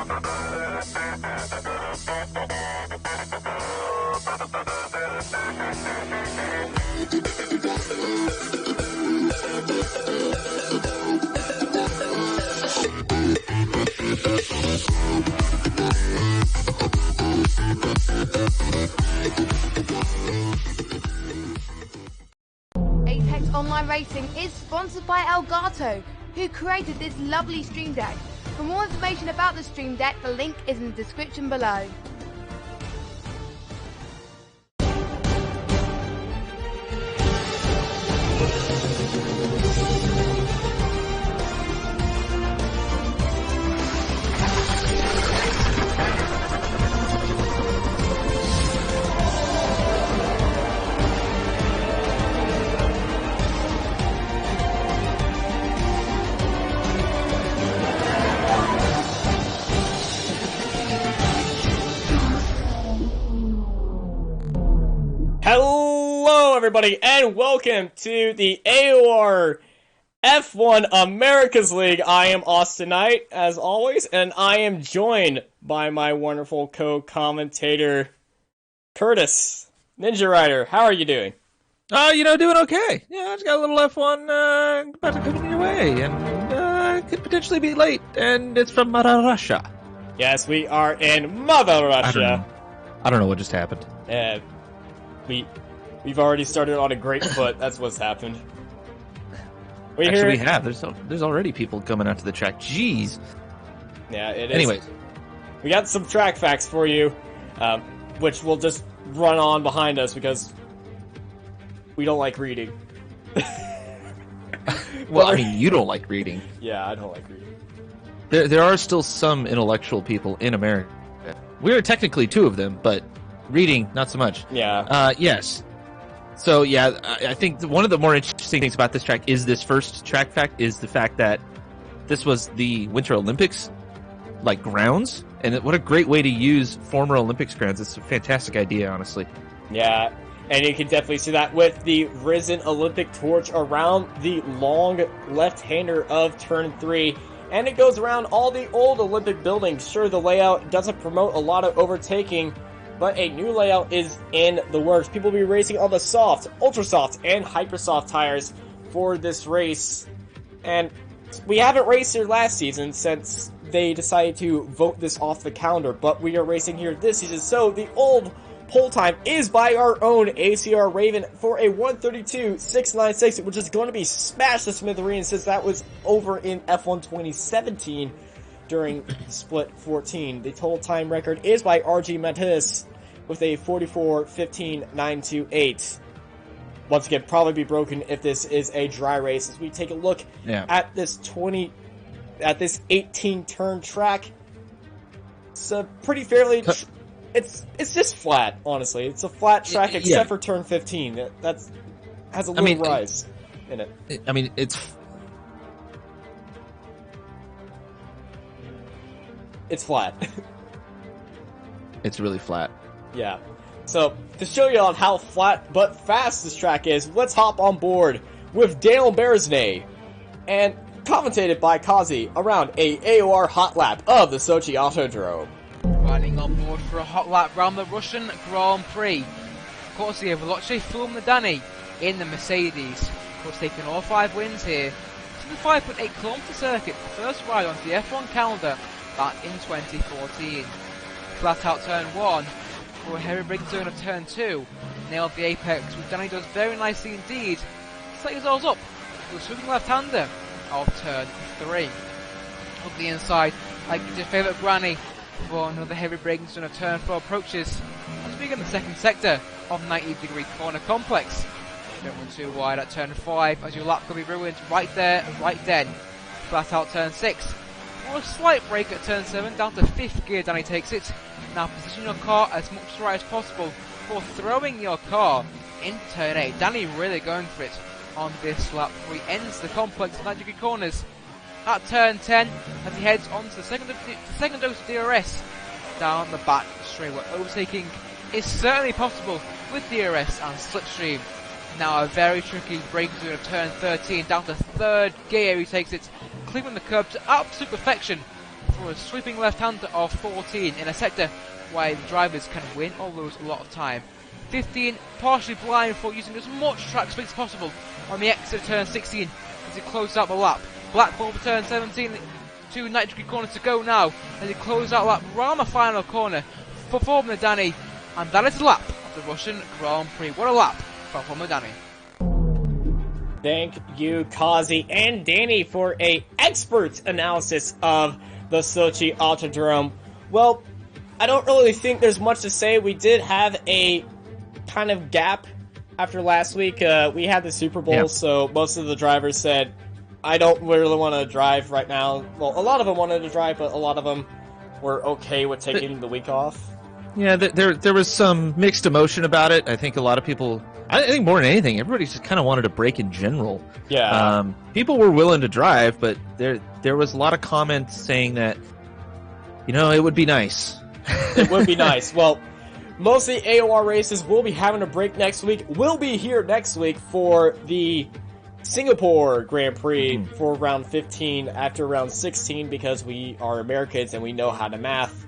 Online Racing is sponsored by Elgato, who created this lovely Stream Deck. For more information about the Stream Deck, the link is in the description below. Hello everybody and welcome to the AOR F1 America's League. I am Austin Knight as always, and I am joined by my wonderful co-commentator Curtis Ninja Rider. How are you doing? Doing okay. Yeah, I just got a little F1 about to come your way, and could potentially be late, and it's from Mother Russia. Yes, we are in Mother Russia. I don't know what just happened. We've already started on a great foot. That's what's happened. We have. There's already people coming out to the track. Jeez. Yeah, it is. Anyways, we got some track facts for you, which we'll just run on behind us because we don't like reading. Well, I mean, you don't like reading. Yeah, I don't like reading. There are still some intellectual people in America. We are technically two of them, but reading, not so much. Yeah. Yes. So, yeah, I think one of the more interesting things about this track is this first track fact is the fact that this was the Winter Olympics, grounds. And what a great way to use former Olympics grounds. It's a fantastic idea, honestly. Yeah, and you can definitely see that with the risen Olympic torch around the long left-hander of Turn 3. And it goes around all the old Olympic buildings. Sure, the layout doesn't promote a lot of overtaking, but a new layout is in the works. People will be racing on the soft, ultra soft, and hyper soft tires for this race. And we haven't raced here last season since they decided to vote this off the calendar, but we are racing here this season. So the old pole time is by our own ACR Raven for a 132.696, which is going to be smashed to smithereens since that was over in F1 2017. During Split 14. The total time record is by RG Mantis with a 44.15.928. Once again, probably be broken if this is a dry race. As we take a look at this 18 turn track, it's a pretty fairly. It's just flat, honestly. It's a flat track except for turn 15. That's has a little rise in it. I mean, it's flat. It's really flat. Yeah. So, to show you on how flat but fast this track is, let's hop on board with Daniel Berezny and commentated by Kazi around a AOR hot lap of the Sochi Autodrome. Riding on board for a hot lap round the Russian Grand Prix. Courtesy of Veloce Fulmedani in the Mercedes. Of course, taking all 5 wins here. To the 5.8 kilometer circuit, the first ride onto the F1 calendar back in 2014. Flat out turn 1, for a heavy braking zone of turn 2, nailed the apex, which Danny does very nicely indeed. Set yourselves up to the sweeping left-hander of turn 3. Up the inside, like your favourite granny, for another heavy braking zone of turn 4 approaches, as we begin the second sector of 90-degree corner complex. Don't run too wide at turn 5, as your lap could be ruined right there and right then. Flat out turn 6. For a slight break at turn 7, down to 5th gear, Danny takes it. Now position your car as much right as possible for throwing your car into turn 8. Danny really going for it on this lap before he ends the complex 90-degree corners. At turn 10, as he heads on to the second dose of DRS down the back straight, where overtaking is certainly possible with DRS and slipstream. Now a very tricky braking zone of turn 13, down to 3rd gear, he takes it, clearing the curb to absolute perfection from a sweeping left-hander of 14 in a sector where the drivers can win or lose a lot of time. 15 partially blind for using as much track speed as possible on the exit of turn 16 as he closes out the lap. Blackball for turn 17, 2 90-degree corners to go now as he closes out the lap around the final corner for Formula Danny, and that is the lap of the Russian Grand Prix. What a lap from Formula Danny. Thank you, Kazi and Danny, for a expert analysis of the Sochi Autodrome. Well, I don't really think there's much to say. We did have a kind of gap after last week. We had the Super Bowl, so most of the drivers said, I don't really want to drive right now. Well, a lot of them wanted to drive, but a lot of them were okay with taking the week off. Yeah, there was some mixed emotion about it. I think a lot of people, I think more than anything, everybody just kind of wanted a break in general. Yeah. People were willing to drive, but there was a lot of comments saying that, it would be nice. It would be nice. Well, most of the AOR races will be having a break next week. We'll be here next week for the Singapore Grand Prix for round 15 after round 16 because we are Americans and we know how to math.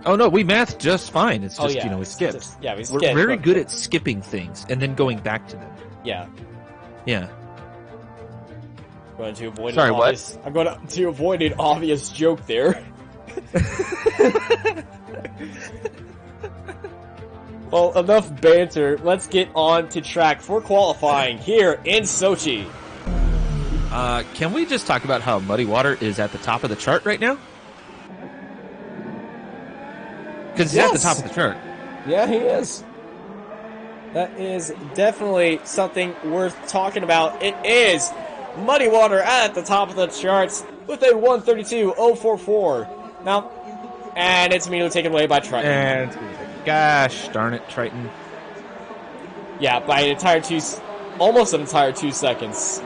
Oh no, we math just fine. It's just, we skipped. We skipped. We're very good at skipping things and then going back to them. Yeah. Yeah. I'm going to avoid Sorry, what? I'm going to avoid an obvious joke there. Well, enough banter. Let's get on to track for qualifying here in Sochi. Can we just talk about how Muddy Water is at the top of the chart right now? Because he's at the top of the chart. Yeah, he is. That is definitely something worth talking about. It is Muddy Water at the top of the charts with a 132.044. Now, and it's immediately taken away by Triton. And gosh darn it, Triton. Yeah, by almost an entire 2 seconds.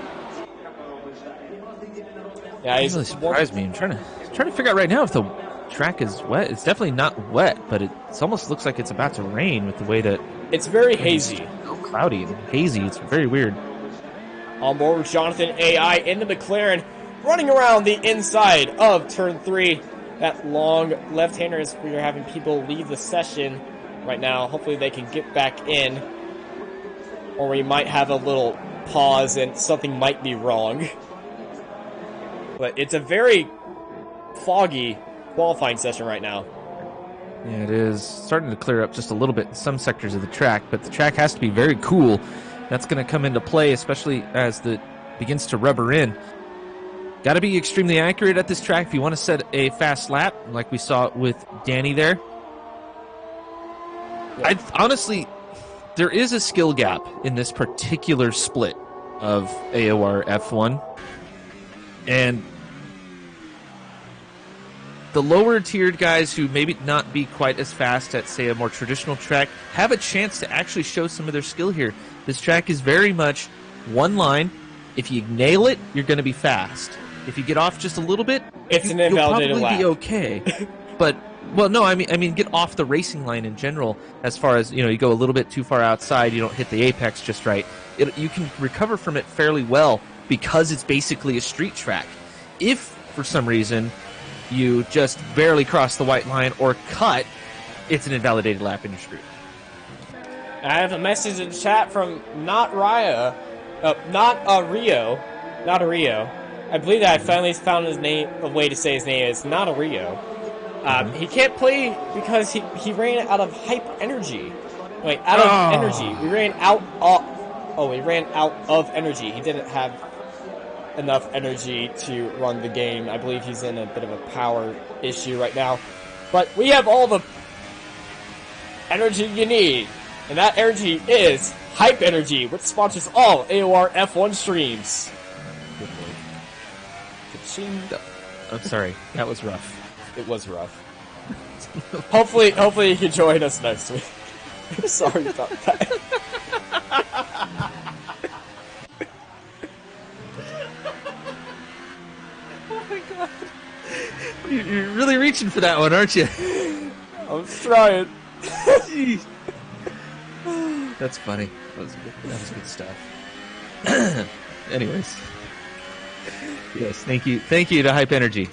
Yeah, he's really surprised me. I'm trying to figure out right now if the track is wet. It's definitely not wet, but it almost looks like it's about to rain with the way that it's very hazy. It's so cloudy and hazy. It's very weird. On board with Jonathan AI in the McLaren, running around the inside of turn 3. That long left-hander is we are having people leave the session right now. Hopefully they can get back in, or we might have a little pause and something might be wrong. But it's a very foggy qualifying session right now. Yeah, it is starting to clear up just a little bit in some sectors of the track, but the track has to be very cool. That's going to come into play, especially as it begins to rubber in. Got to be extremely accurate at this track if you want to set a fast lap, like we saw with Danny there. Yeah. Honestly, there is a skill gap in this particular split of AOR F1, and the lower tiered guys who maybe not be quite as fast at, say, a more traditional track have a chance to actually show some of their skill here. This track is very much one line. If you nail it, you're going to be fast. If you get off just a little bit, it's an invalidated lap. You'll probably be okay. But, well, no, I mean, get off the racing line in general. As far as, you go a little bit too far outside, you don't hit the apex just right. You can recover from it fairly well because it's basically a street track. If, for some reason, you just barely cross the white line or cut, it's an invalidated lap and you're screwed. I have a message in the chat from Not Rio. I believe that I finally found his name, a way to say his name is Not a Rio. He can't play because he ran out of hype energy. Wait, out of energy. We ran out of energy. He didn't have enough energy to run the game. I believe he's in a bit of a power issue right now. But we have all the energy you need. And that energy is Hype Energy, which sponsors all AOR F1 streams. I'm sorry, that was rough. It was rough. Hopefully you can join us next week. Sorry about that. Oh my god. You're really reaching for that one, aren't you? I'm trying. Jeez. That's funny. That was good stuff. Anyways. Yes, thank you to Hype Energy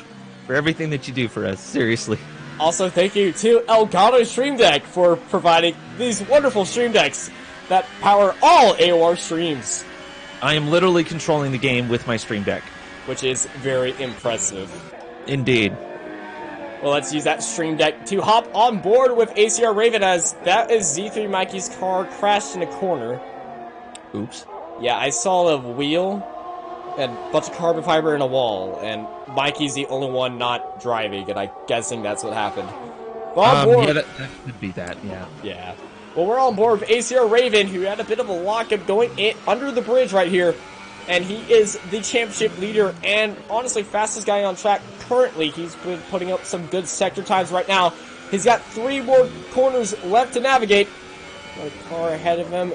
for everything that you do for us. Seriously. Also, thank you to Elgato Stream Deck for providing these wonderful stream decks that power all AOR streams. I am literally controlling the game with my Stream Deck. Which is very impressive. Indeed. Well, let's use that Stream Deck to hop on board with ACR Raven, as that is Z3 Mikey's car crashed in a corner. Oops. Yeah, I saw a wheel and a bunch of carbon fiber in a wall, and Mikey's the only one not driving, and I'm guessing that's what happened. On board. Yeah, that could be that, yeah. Yeah. Well, we're on board with ACR Raven, who had a bit of a lockup going in under the bridge right here. And he is the championship leader and, honestly, fastest guy on track currently. He's been putting up some good sector times right now. He's got 3 more corners left to navigate. Got a car ahead of him.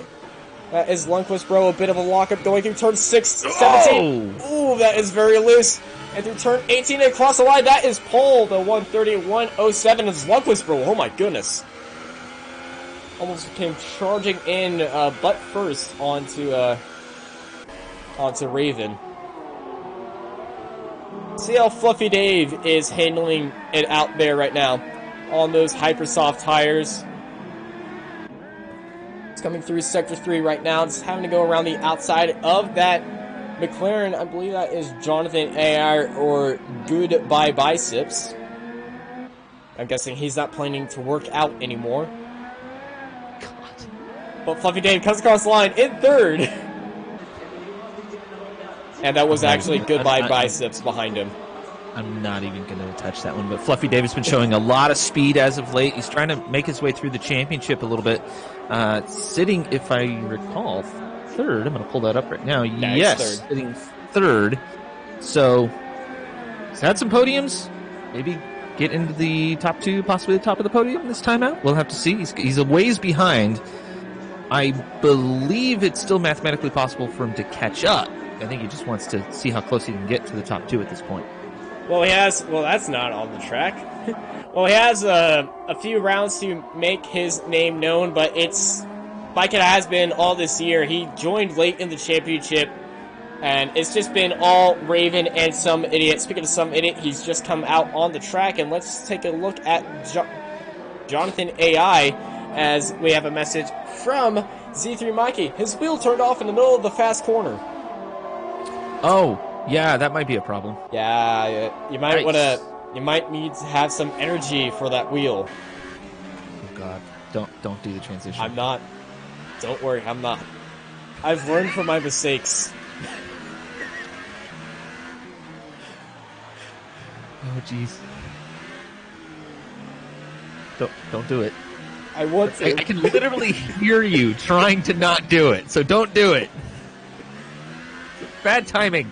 That is Lundqvist, bro. A bit of a lockup going through turn 17. Ooh, that is very loose. And through turn 18 across the line, that is Pole. The 130-107 is Lundqvist, bro. Oh, my goodness. Almost came charging in butt first onto Raven. See how Fluffy Dave is handling it out there right now on those Hypersoft tires. It's coming through Sector 3 right now. It's having to go around the outside of that McLaren. I believe that is Jonathan AOR or Goodbye Biceps. I'm guessing he's not planning to work out anymore. God. But Fluffy Dave comes across the line in third. And that was actually Goodbye Biceps behind him. I'm not even going to touch that one. But Fluffy Dave's been showing a lot of speed as of late. He's trying to make his way through the championship a little bit. Sitting, if I recall, third. I'm going to pull that up right now. Yeah, yes, third. sitting third. So he's had some podiums. Maybe get into the top 2, possibly the top of the podium this time out. We'll have to see. He's a ways behind. I believe it's still mathematically possible for him to catch up. I think he just wants to see how close he can get to the top 2 at this point. Well, that's not on the track. Well, he has a few rounds to make his name known, but it's like it has been all this year. He joined late in the championship, and it's just been all Raven and some idiot. Speaking of some idiot, he's just come out on the track, and let's take a look at Jonathan AI, as we have a message from Z3 Mikey. His wheel turned off in the middle of the fast corner. Oh, yeah, that might be a problem. Yeah, you might you might need to have some energy for that wheel. Oh God, don't do the transition. I'm not. Don't worry, I'm not. I've learned from my mistakes. Oh jeez. Don't do it. I want to. I can literally hear you trying to not do it, so don't do it. Bad timing.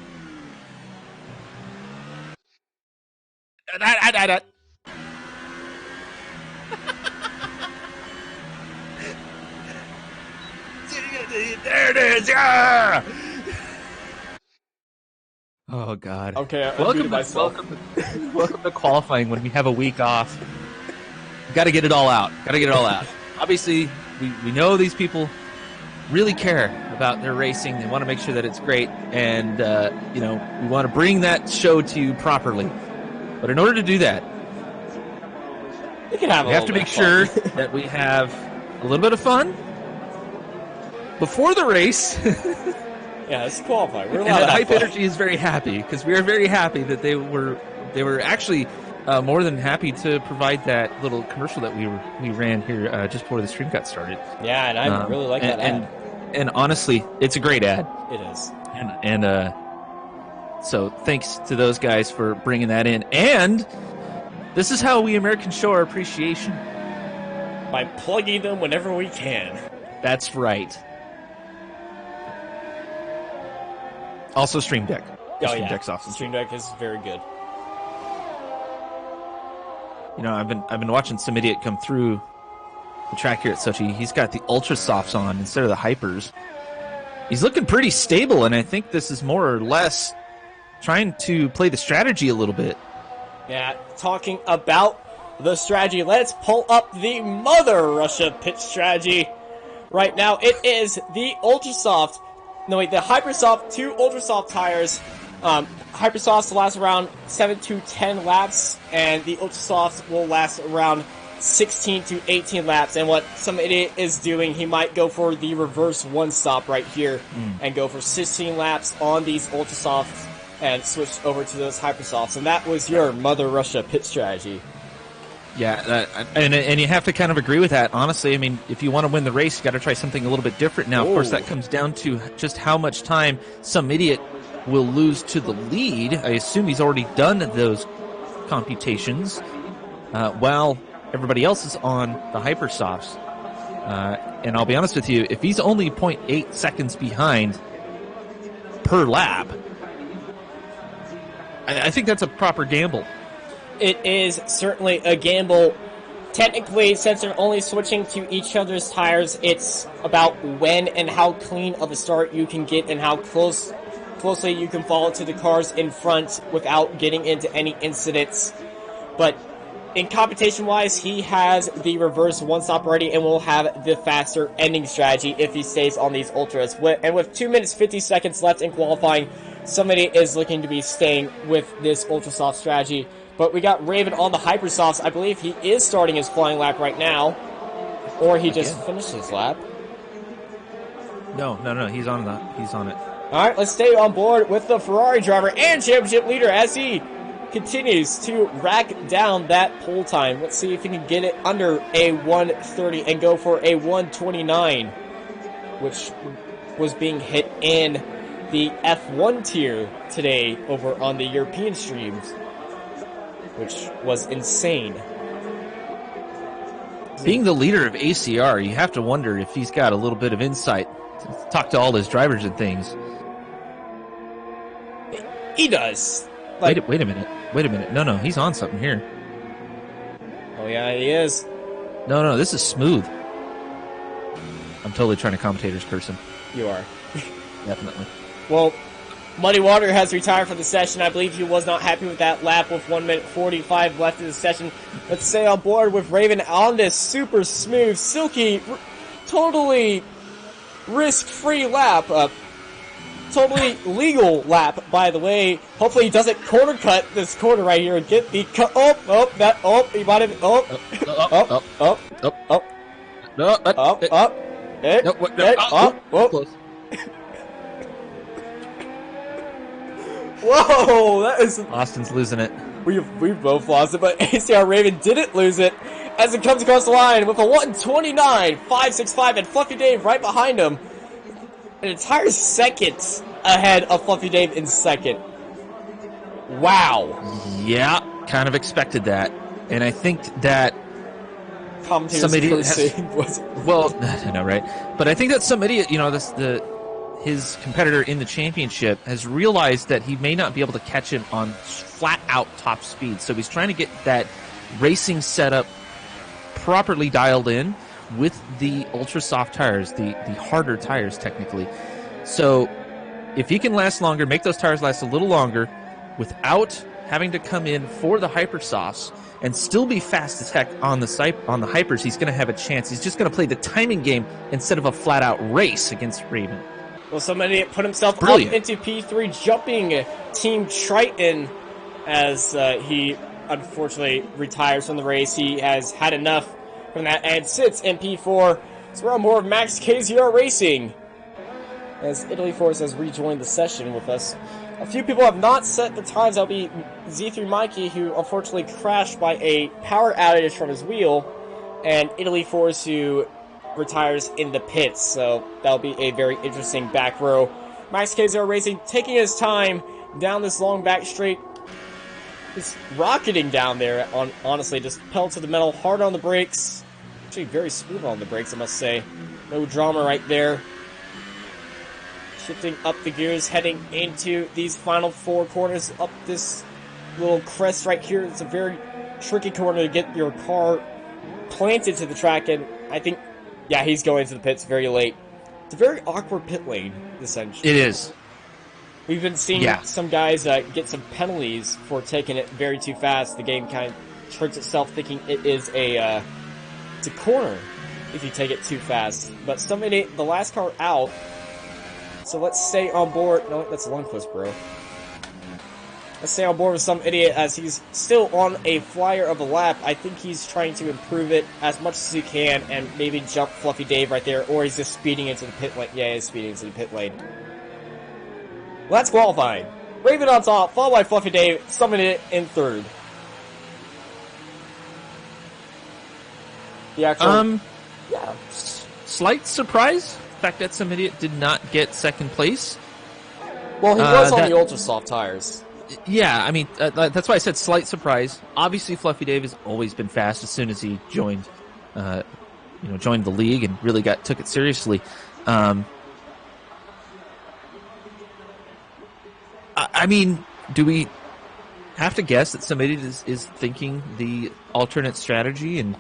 There it is. Yeah! Oh God. Okay, welcome to qualifying when we have a week off. Got to get it all out. Obviously, we know these people really care about their racing. They want to make sure that it's great, and we want to bring that show to you properly. But in order to do that, we have to make sure that we have a little bit of fun before the race. Yeah, let's qualify. We're and that Hype Energy is very happy, because we are very happy that they were actually more than happy to provide that little commercial that we ran here just before the stream got started. Yeah, and I really like that ad. And honestly, it's a great ad. It is. And so thanks to those guys for bringing that in. And this is how we Americans show our appreciation. By plugging them whenever we can. That's right. Also Stream Deck. Stream Deck's awesome. Stream Deck is very good. You know, I've been watching some idiot come through the track here at Sochi. He's got the Ultra Softs on instead of the Hypers. He's looking pretty stable, and I think this is more or less trying to play the strategy a little bit. Yeah, talking about the strategy, let's pull up the Mother Russia pit strategy. Right now, it is the Ultra Soft. No, wait, the Hypersoft 2 Ultra Soft tires Hypersofts will last around 7 to 10 laps, and the Ultrasofts will last around 16 to 18 laps. And what some idiot is doing, he might go for the reverse one-stop right here and go for 16 laps on these Ultrasofts and switch over to those Hypersofts. And that was your Mother Russia pit strategy. Yeah, and you have to kind of agree with that. Honestly, I mean, if you want to win the race, you got to try something a little bit different. Now, of course, that comes down to just how much time some idiot will lose to the lead. I assume he's already done those computations while everybody else is on the Hypersofts. And I'll be honest with you, if he's only 0.8 seconds behind per lap, I think that's a proper gamble. It is certainly a gamble. Technically, since they're only switching to each other's tires, it's about when and how clean of a start you can get and how closely you can follow to the cars in front without getting into any incidents. But in competition-wise, he has the reverse one-stop ready and will have the faster ending strategy if he stays on these Ultras. And with 2 minutes 50 seconds left in qualifying, somebody is looking to be staying with this Ultrasoft strategy. But we got Raven on the Hypersofts. I believe he is starting his flying lap right now. Or he just finished his lap. No, he's on it. Alright, let's stay on board with the Ferrari driver and championship leader as he continues to rack down that pole time. Let's see if he can get it under a 1:30 and go for a 1:29, which was being hit in the F1 tier today over on the European streams, which was insane. Being the leader of ACR, you have to wonder if he's got a little bit of insight to talk to all his drivers and things. He does. Wait a minute. No, he's on something here. Oh yeah, he is. No, this is smooth. I'm totally trying to commentator's curse him. You are. Definitely. Well, Muddy Water has retired from the session. I believe he was not happy with that lap with 1 minute 45 left in the session. Let's stay on board with Raven on this super smooth, silky, totally risk-free lap. Totally legal lap, by the way. Hopefully he doesn't corner cut this corner right here and get the he might have, Close. Whoa, that is... Austin's losing it. We've both lost it, but ACR Raven didn't lose it as it comes across the line with a 1:29.565 and Fluffy Dave right behind him. An entire second ahead of Fluffy Dave in second. Wow. Yeah, kind of expected that. And I think that some idiot well, I know, right? But I think that some idiot, his competitor in the championship has realized that he may not be able to catch him on flat-out top speed. So he's trying to get that racing setup properly dialed in with the ultra soft tires, the harder tires technically. So if he can last longer, make those tires last a little longer without having to come in for the hypersofts and still be fast as heck on the hypers, he's going to have a chance. He's just going to play the timing game instead of a flat-out race against Raven. Well, somebody put himself up into P3, jumping Team Triton as he unfortunately retires from the race. He has had enough from that and sits in P4. So we're on more of Max KZR Racing as Italy Force has rejoined the session with us. A few people have not set the times. That'll be Z3 Mikey, who unfortunately crashed by a power outage from his wheel, and Italy Force, who retires in the pits. So that'll be a very interesting back row. Max KZR Racing taking his time down this long back straight. Just rocketing down there, honestly, just pedal to the metal, hard on the brakes. Actually very smooth on the brakes, I must say. No drama right there. Shifting up the gears, heading into these final four corners, up this little crest right here. It's a very tricky corner to get your car planted to the track, and I think, yeah, he's going to the pits very late. It's a very awkward pit lane, essentially. It is. We've been seeing some guys get some penalties for taking it very too fast. The game kind of tricks itself thinking it is it's a corner if you take it too fast. But somebody, the last car out, so let's stay on board. No, that's Lundqvist, bro. Let's stay on board with some idiot as he's still on a flyer of a lap. I think he's trying to improve it as much as he can and maybe jump Fluffy Dave right there, or he's just speeding into the pit lane. Yeah, he's speeding into the pit lane. Well, that's qualifying. Raven on top, followed by Fluffy Dave, summoning it in third. The actual... yeah. Slight surprise, the fact that some idiot did not get second place. Well, he was on the ultra soft tires. Yeah, I mean, that's why I said slight surprise. Obviously, Fluffy Dave has always been fast as soon as he joined, joined the league and really took it seriously. I mean, do we have to guess that somebody is thinking the alternate strategy? And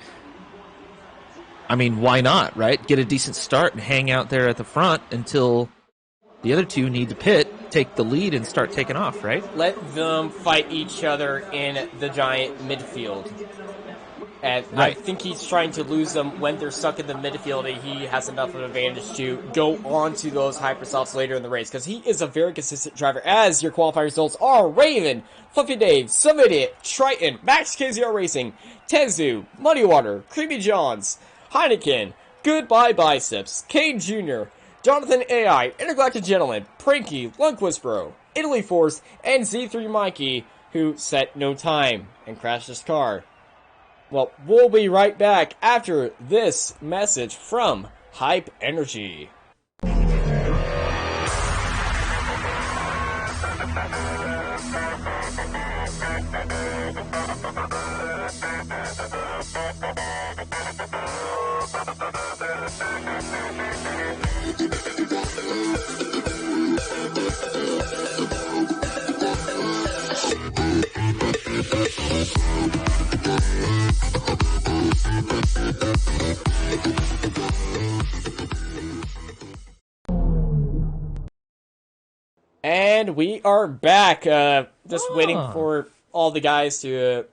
I mean, why not, right? Get a decent start and hang out there at the front until the other two need to pit, take the lead, and start taking off, right? Let them fight each other in the giant midfield. And right. I think he's trying to lose them when they're stuck in the midfield, and he has enough of an advantage to go on to those hypersofts later in the race, because he is a very consistent driver, as your qualifying results are Raven, Fluffy Dave, Some Idiot, Triton, Max KZR Racing, Tezu, Muddy Water, Creamy Johns, Heineken, Goodbye Biceps, Kane Jr., Jonathan AI, Intergalactic Gentleman, Pranky, Lundquist Bro, Italy Force, and Z3 Mikey, who set no time and crashed his car. Well, we'll be right back after this message from Hype Energy. And we are back, just waiting for all the guys to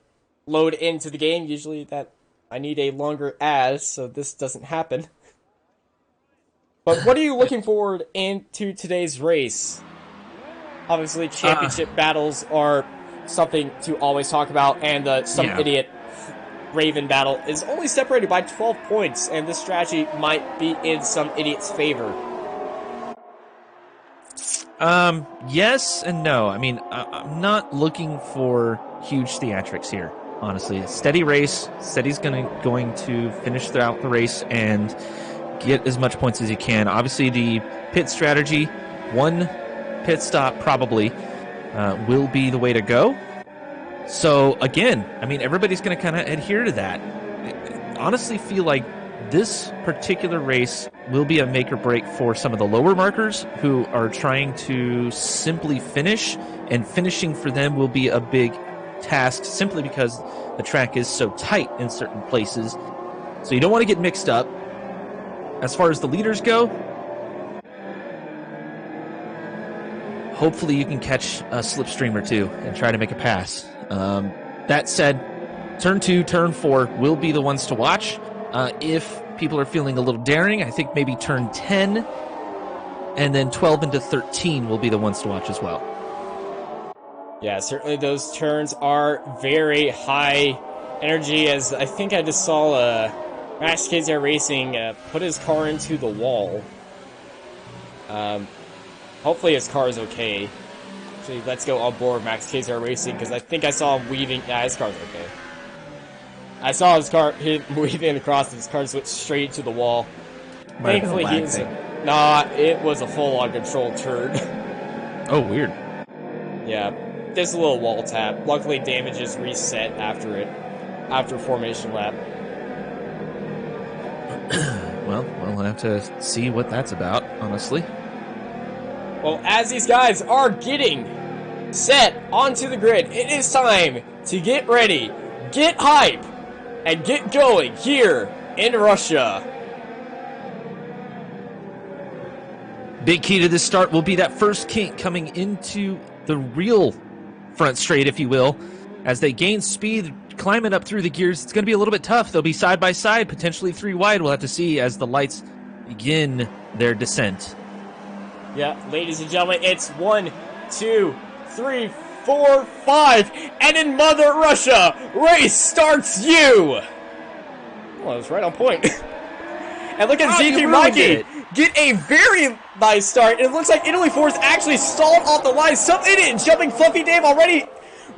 load into the game. Usually I need a longer ad, so this doesn't happen. But what are you looking forward into today's race? Obviously, championship battles are something to always talk about, and the Some Idiot Raven battle is only separated by 12 points, and this strategy might be in Some Idiot's favor. Yes and no. I mean, I'm not looking for huge theatrics here, honestly. Steady race. Steady's going to finish throughout the race and get as much points as he can. Obviously, the pit strategy, one pit stop probably, will be the way to go. So, again, I mean, everybody's going to kind of adhere to that. I honestly feel like this particular race will be a make or break for some of the lower markers who are trying to simply finish, and finishing for them will be a big task simply because the track is so tight in certain places. So you don't want to get mixed up. As far as the leaders go, hopefully you can catch a slipstream or two and try to make a pass. That said, turn 2, turn 4 will be the ones to watch. If people are feeling a little daring, I think maybe turn 10 and then 12 into 13 will be the ones to watch as well. Yeah, certainly those turns are very high energy, as I think I just saw Max KZR Racing put his car into the wall. Hopefully his car is okay. Actually, let's go on board Max KZR Racing, because I think I saw him weaving. Yeah, his car's okay. I saw his car weaving across, and his car just went straight to the wall. Thankfully, nah, it was a full-on control turn. Oh, weird. Yeah, just a little wall tap. Luckily, damage is reset after formation lap. Well, we'll have to see what that's about, honestly. Well, as these guys are getting set onto the grid, it is time to get ready, get hype, and get going here in Russia. Big key to this start will be that first kink coming into the real front straight, if you will. As they gain speed, climbing up through the gears, it's going to be a little bit tough. They'll be side by side, potentially 3 wide. We'll have to see as the lights begin their descent. Yeah, ladies and gentlemen, it's 1, 2, 3, 4, 5, and in Mother Russia, race starts you! Well, it was right on point. And look at Z3 Mikey get a very nice start. It looks like Italy Force actually stalled off the line. Some idiot jumping Fluffy Dave already.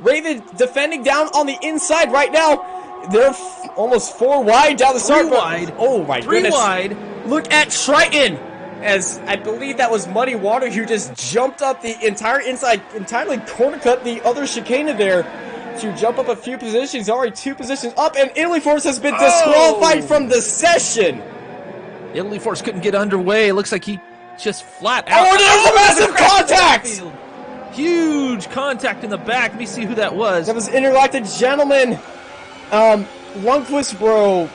Raven defending down on the inside right now. They're almost 4 wide down the start. Wide. Oh my goodness. 3 wide. Look at Triton. As I believe that was Muddy Water who just jumped up the entire inside, entirely corner cut the other chicane there to jump up a few positions. He's already 2 positions up, and Italy Force has been disqualified from the session. Italy Force couldn't get underway. It looks like he just flat out. Oh, there's a massive contact! Huge contact in the back. Let me see who that was. That was Intergalactic Gentleman. Lundqvist, bro.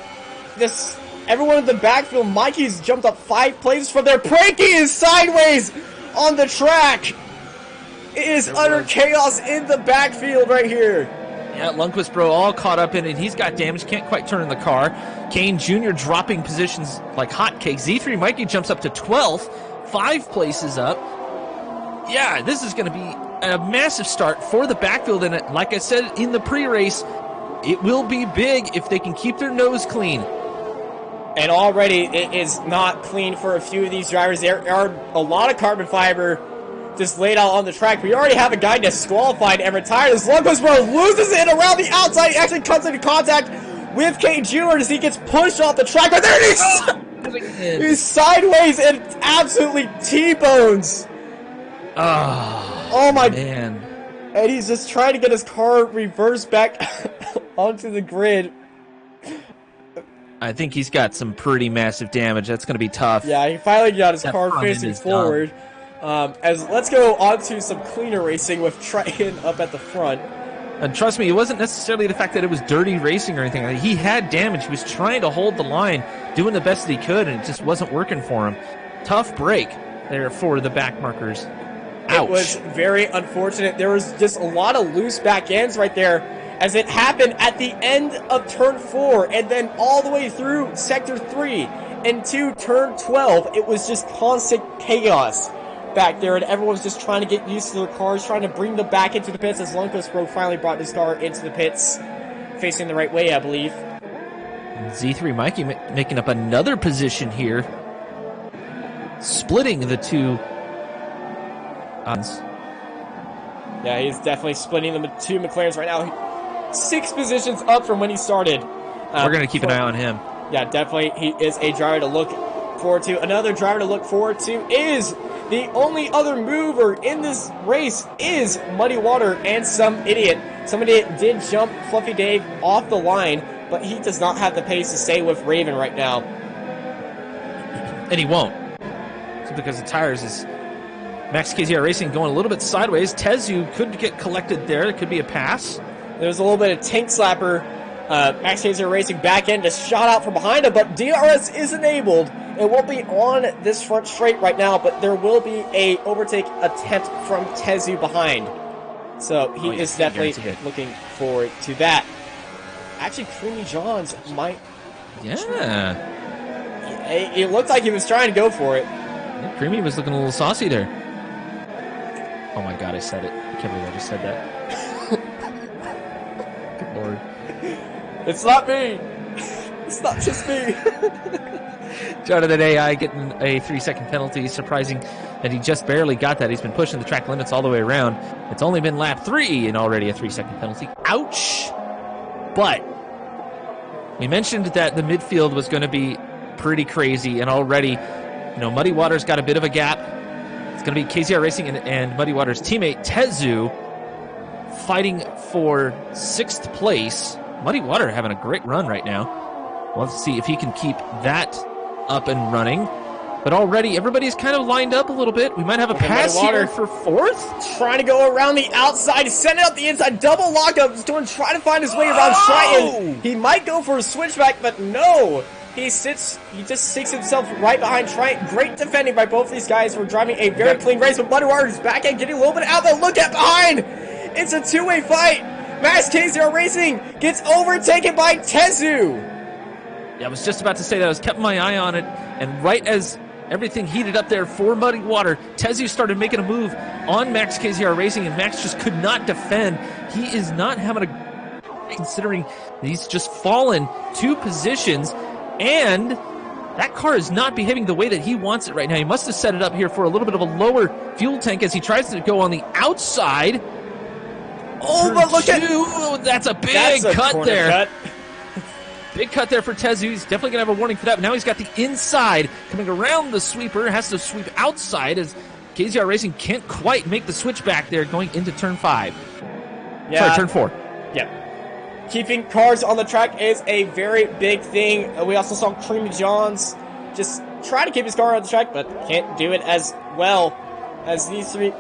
Everyone in the backfield, Mikey's jumped up 5 places from there. Pranky is sideways on the track. It is utter chaos in the backfield right here. Yeah, Lundqvist, bro, all caught up in it. He's got damage, can't quite turn in the car. Kane Jr. dropping positions like hotcakes. Z3 Mikey jumps up to 12th, 5 places up. Yeah, this is going to be a massive start for the backfield. And like I said in the pre-race, it will be big if they can keep their nose clean. And already it is not clean for a few of these drivers. There are a lot of carbon fiber just laid out on the track. We already have a guy disqualified and retired. As Lundqvist loses it around the outside. He actually comes into contact with Kane Jr. as he gets pushed off the track. Right there, he's sideways and absolutely T-bones. Oh my man. And he's just trying to get his car reversed back onto the grid. I think he's got some pretty massive damage. That's going to be tough. Yeah, he finally got his car facing forward. As let's go on to some cleaner racing with Triton up at the front. And trust me, it wasn't necessarily the fact that it was dirty racing or anything. He had damage. He was trying to hold the line, doing the best that he could, and it just wasn't working for him. Tough break there for the back markers. Ouch. It was very unfortunate. There was just a lot of loose back ends right there as it happened at the end of turn 4 and then all the way through sector 3 and to turn 12. It was just constant chaos back there, and everyone's just trying to get used to their cars, trying to bring them back into the pits as Lundqvist finally brought his car into the pits, facing the right way, I believe. And Z3 Mikey making up another position here, splitting the two. Yeah, he's definitely splitting the 2 McLarens right now. 6 positions up from when he started. We're going to keep an eye on him. Yeah, definitely. He is a driver to look forward to. Another driver to look forward to is the only other mover in this race is Muddy Water and some idiot. Some idiot did jump Fluffy Dave off the line, but he does not have the pace to stay with Raven right now. And he won't. So because the tires is Max KZR Racing going a little bit sideways. Tezu could get collected there. It could be a pass. There's a little bit of tank slapper. Max KZR Racing back end just shot out from behind him, but DRS is enabled. It won't be on this front straight right now, but there will be a overtake attempt from Tezu behind. So he is definitely looking forward to that. Actually, Creamy Johns might... Yeah. It looked like he was trying to go for it. Yeah, Creamy was looking a little saucy there. Oh my god, I said it. I can't believe I just said that. Good lord. It's not me. It's not just me. Jonathan AI getting a 3-second penalty. Surprising that he just barely got that. He's been pushing the track limits all the way around. It's only been lap 3 and already a 3-second penalty. Ouch! But we mentioned that the midfield was going to be pretty crazy, and already, Muddy Waters got a bit of a gap. It's going to be KZR Racing and Muddy Waters' teammate Tezu fighting for 6th place. Muddy Water having a great run right now. Let's see if he can keep that up and running. But already everybody's kind of lined up a little bit. We might have a pass here for 4th. Trying to go around the outside, send it up the inside, double lockup. Trying to find his way around Triton. He might go for a switchback, but no. He just sticks himself right behind Triton. Great defending by both these guys. We're driving a very clean race, but Muddy Waters back end getting a little bit out there. Look at behind. It's a 2-way fight. Max KZR Racing gets overtaken by Tezu. Yeah, I was just about to say that. I was keeping my eye on it, and right as Everything heated up there for Muddy Water. Tezu started making a move on Max KZR Racing, and Max just could not defend. He is not having a... considering he's just fallen 2 positions, and that car is not behaving the way that he wants it right now. He must have set it up here for a little bit of a lower fuel tank as he tries to go on the outside. Oh, but look at... That's a big cut there. Cut. Big cut there for Tezu. He's definitely going to have a warning for that. But now he's got the inside coming around the sweeper. Has to sweep outside as KZR Racing can't quite make the switch back there going into turn 5. Yeah. Sorry, turn 4. Yeah. Keeping cars on the track is a very big thing. We also saw Creamy Johns just try to keep his car on the track, but can't do it as well as these three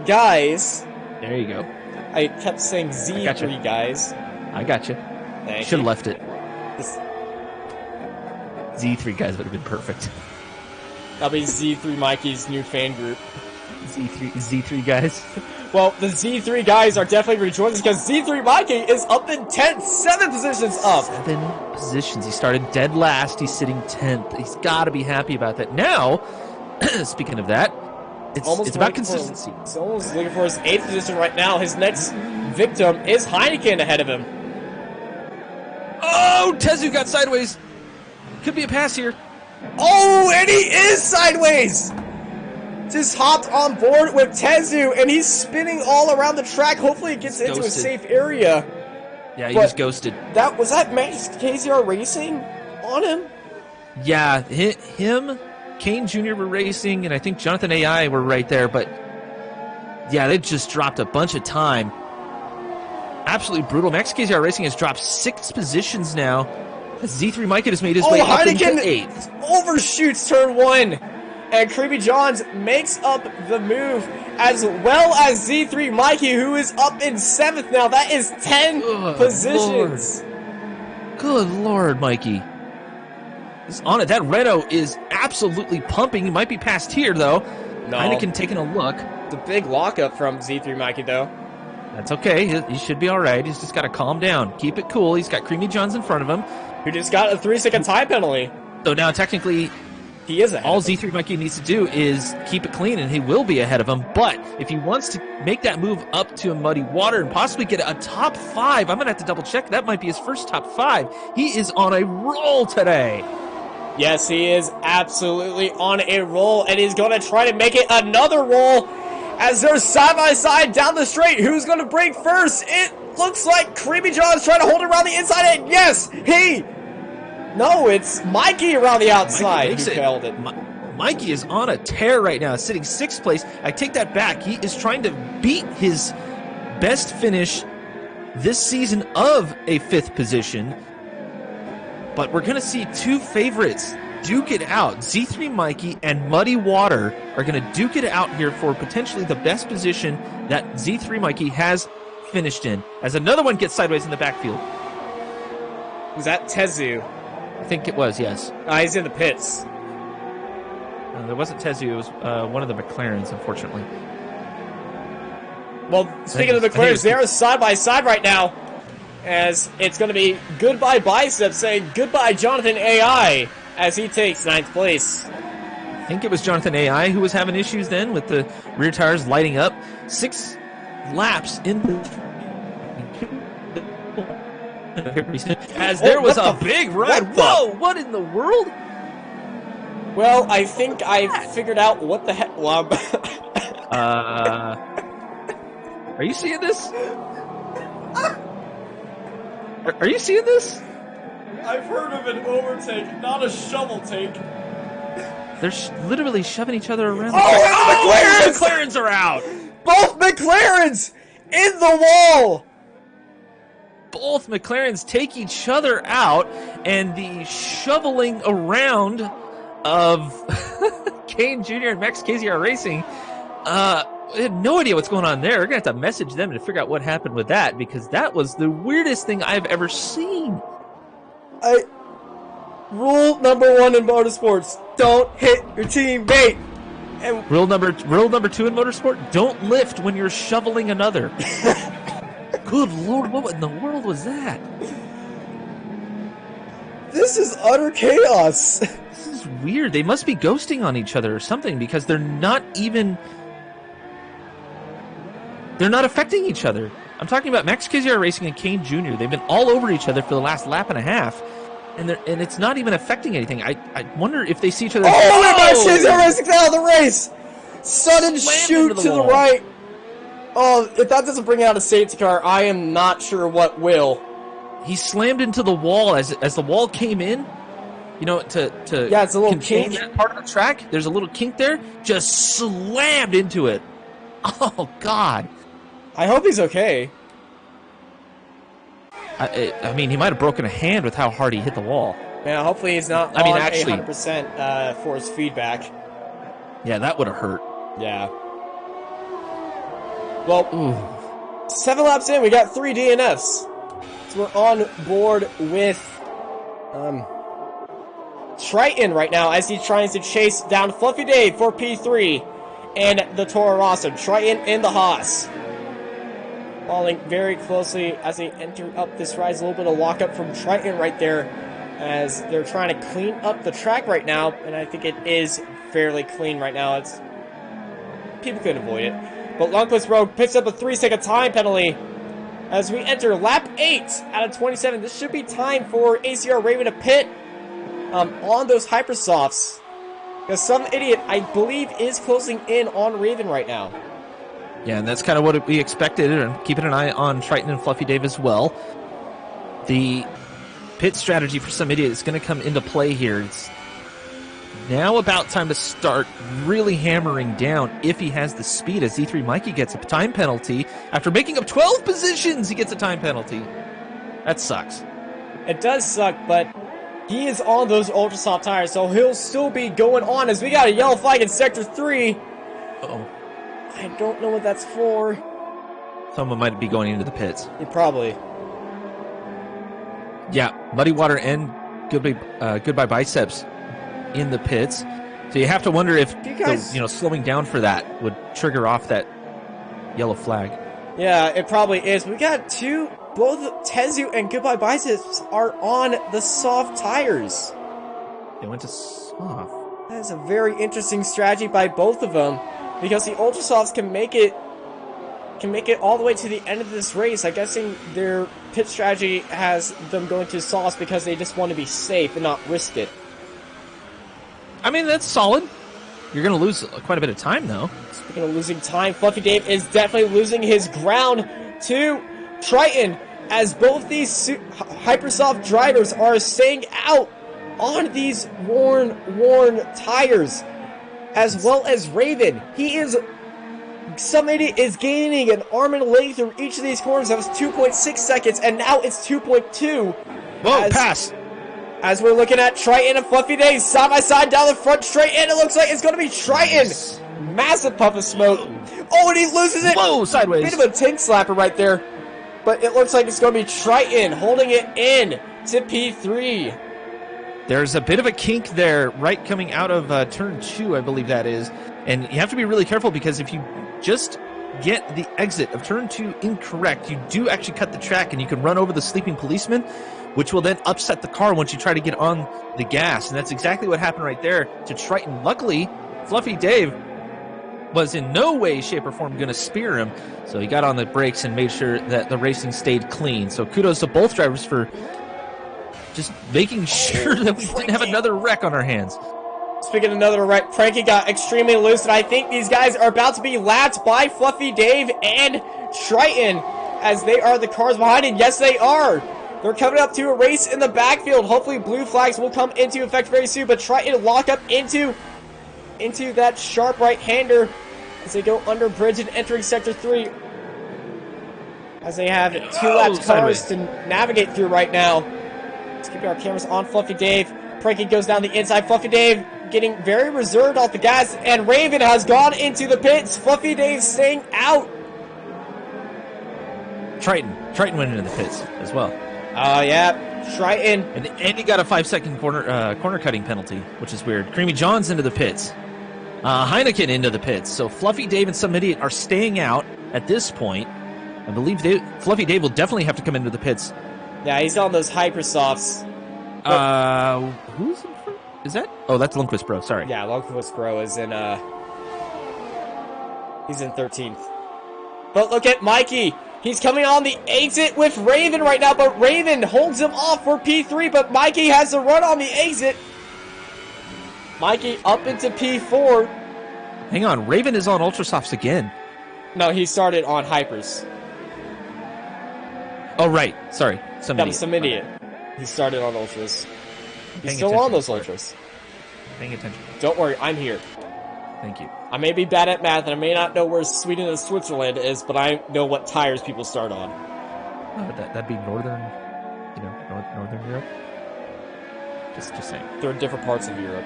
guys. There you go. I kept saying Z3 guys. I got you. Should have left it. Z3 guys would have been perfect. That'll be Z3 Mikey's new fan group. Z3 guys. Well, the Z3 guys are definitely rejoicing because Z3 Mikey is up in 10th, 7 positions up. 7 positions. He started dead last. He's sitting 10th. He's got to be happy about that. Now, speaking of that, it's about consistency. He's almost looking for his 8th position right now. His next victim is Heineken ahead of him. Oh, Tezu got sideways. Could be a pass here. Oh, and he is sideways. Just hopped on board with Tezu, and he's spinning all around the track. Hopefully it gets into a safe area. Yeah, he was ghosted. Was that Max KZR Racing on him? Yeah, him, Kane Jr. were racing, and I think Jonathan AI were right there, but yeah, they just dropped a bunch of time. Absolutely brutal. Max KZR Racing has dropped 6 positions now. Z3 Mikey has made his way up into 8th. Overshoots turn 1. And Creepy Johns makes up the move, as well as Z3 Mikey, who is up in 7th now. That is 10 positions. Lord. Good Lord, Mikey. He's on it. That Renault is absolutely pumping. He might be past here, though. No. Heineken taking a look. It's a big lockup from Z3 Mikey, though. That's okay. He should be all right. He's just got to calm down. Keep it cool. He's got Creamy Johns in front of him. Who just got a 3-second time penalty. So now, technically, he is ahead. All Z3 Mikey needs to do is keep it clean, and he will be ahead of him. But if he wants to make that move up to a Muddy Water and possibly get a top 5, I'm going to have to double-check. That might be his first top 5. He is on a roll today. Yes, he is absolutely on a roll, and he's going to try to make it another roll as they're side-by-side down the straight. Who's going to break first? It looks like Creamy John's trying to hold it around the inside, and yes, No, it's Mikey around the outside who held it. Mikey is on a tear right now, sitting 6th place. I take that back. He is trying to beat his best finish this season of a 5th position. But we're going to see 2 favorites duke it out. Z3 Mikey and Muddy Water are going to duke it out here for potentially the best position that Z3 Mikey has finished in. As another one gets sideways in the backfield. Was that Tezu? I think it was, yes. He's in the pits. There wasn't Tezu. It was one of the McLarens, unfortunately. Well, speaking of the McLarens, they're side by side right now. As it's going to be goodbye Bicep saying goodbye Jonathan AI as he takes 9th place. I think it was Jonathan AI who was having issues then with the rear tires lighting up. 6 laps in the... as there was a big ride. Whoa, what in the world? Well, I think I figured out what the heck... Are you seeing this? Are you seeing this? I've heard of an overtake, not a shovel take. They're literally shoving each other around. Oh, the McLarens are out! Both McLarens in the wall! Both McLarens take each other out, and the shoveling around of Kane Jr. and Max KZR Racing, I have no idea what's going on there. We're going to have to message them to figure out what happened with that, because that was the weirdest thing I've ever seen. Rule number 1 in motorsports, don't hit your teammate. And rule number 2 in motorsport, don't lift when you're shoveling another. Good Lord, what in the world was that? This is utter chaos. This is weird. They must be ghosting on each other or something because they're not affecting each other. I'm talking about Max KZR Racing and Kane Jr. They've been all over each other for the last lap and a half, and it's not even affecting anything. I wonder if they see each other. Oh, Max KZR Racing's out of the race! Sudden shoot to the right. Oh, if that doesn't bring out a safety car, I am not sure what will. He slammed into the wall as the wall came in. You know, to yeah, it's a little contain kink. that part of the track. There's a little kink there. Just slammed into it. Oh God. I hope he's okay. I mean, he might have broken a hand with how hard he hit the wall. Yeah, hopefully he's not on actually 100% force feedback. Yeah, that would have hurt. Yeah. Well, 7 laps in, we got 3 DNFs. So we're on board with Triton right now as he tries to chase down Fluffy Dave for P3 and the Toro Rosso. Triton in the Haas. Following very closely as they enter up this rise. A little bit of lockup from Triton right there as they're trying to clean up the track right now. And I think it is fairly clean right now. People could avoid it. But Lundqvist Road picks up a 3-second time penalty as we enter lap 8 out of 27. This should be time for ACR Raven to pit on those Hypersofts. Because some idiot, I believe, is closing in on Raven right now. Yeah, and that's kind of what we expected, and keeping an eye on Triton and Fluffy Dave as well. The pit strategy for some idiot is going to come into play here. It's now about time to start really hammering down if he has the speed, as E3 Mikey gets a time penalty. After making up 12 positions, he gets a time penalty. That sucks. It does suck, but he is on those ultra soft tires, so he'll still be going on as we got a yellow flag in Sector 3. Uh-oh. I don't know what that's for. Someone might be going into the pits. Probably. Yeah, Muddy Water and Goodbye Biceps in the pits. So you have to wonder if slowing down for that would trigger off that yellow flag. Yeah, it probably is. We got both Tezu and Goodbye Biceps are on the soft tires. They went to soft. That is a very interesting strategy by both of them. Because the Ultra Softs can make it all the way to the end of this race. I'm guessing their pit strategy has them going to softs because they just want to be safe and not risk it. I mean, that's solid. You're going to lose quite a bit of time, though. Speaking of losing time, Fluffy Dave is definitely losing his ground to Triton as both these Hypersoft drivers are staying out on these worn tires. As well as Raven. Somebody is gaining an arm and a leg through each of these corners. That was 2.6 seconds, and now it's 2.2. Whoa, pass! As we're looking at Triton and Fluffy Dave side by side down the front straight, and it looks like it's going to be Triton. Massive puff of smoke. Oh, and he loses it. Whoa, sideways. Bit of a tink slapper right there. But it looks like it's going to be Triton holding it in to P3. There's a bit of a kink there, right coming out of turn 2, I believe that is. And you have to be really careful because if you just get the exit of turn 2 incorrect, you do actually cut the track and you can run over the sleeping policeman, which will then upset the car once you try to get on the gas. And that's exactly what happened right there to Triton. Luckily, Fluffy Dave was in no way, shape, or form going to spear him. So he got on the brakes and made sure that the racing stayed clean. So kudos to both drivers for just making sure that we didn't have another wreck on our hands. Speaking of another wreck, Frankie got extremely loose, and I think these guys are about to be lapped by Fluffy Dave and Triton, as they are the cars behind it. Yes, they are. They're coming up to a race in the backfield. Hopefully blue flags will come into effect very soon, but Triton lock up into that sharp right-hander as they go under bridge and entering Sector 3. As they have 2 lapped cars to navigate through right now. Let's keep our cameras on Fluffy Dave. Frankie goes down the inside. Fluffy Dave getting very reserved off the gas, and Raven has gone into the pits. Fluffy Dave staying out. Triton went into the pits as well. Yeah, Triton. And he got a 5-second corner cutting penalty, which is weird. Creamy John's into the pits. Heineken into the pits. So Fluffy Dave and some idiot are staying out at this point. I believe Fluffy Dave will definitely have to come into the pits. Yeah, he's on those Hypersofts. Who's in front? Is that? Oh, that's Lundqvist Bro. Sorry. Yeah, Lundqvist Bro is in, he's in 13th. But look at Mikey. He's coming on the exit with Raven right now, but Raven holds him off for P3, but Mikey has the run on the exit. Mikey up into P4. Hang on, Raven is on Ultrasofts again. No, he started on Hypers. Oh, right. Sorry. Some idiot. He started on Ultras. He's Paying still attention, on those sorry. Ultras. Paying attention. Don't worry, I'm here. Thank you. I may be bad at math, and I may not know where Sweden and Switzerland is, but I know what tires people start on. Oh, that'd be northern, northern Europe. Just saying. They're in different parts of Europe.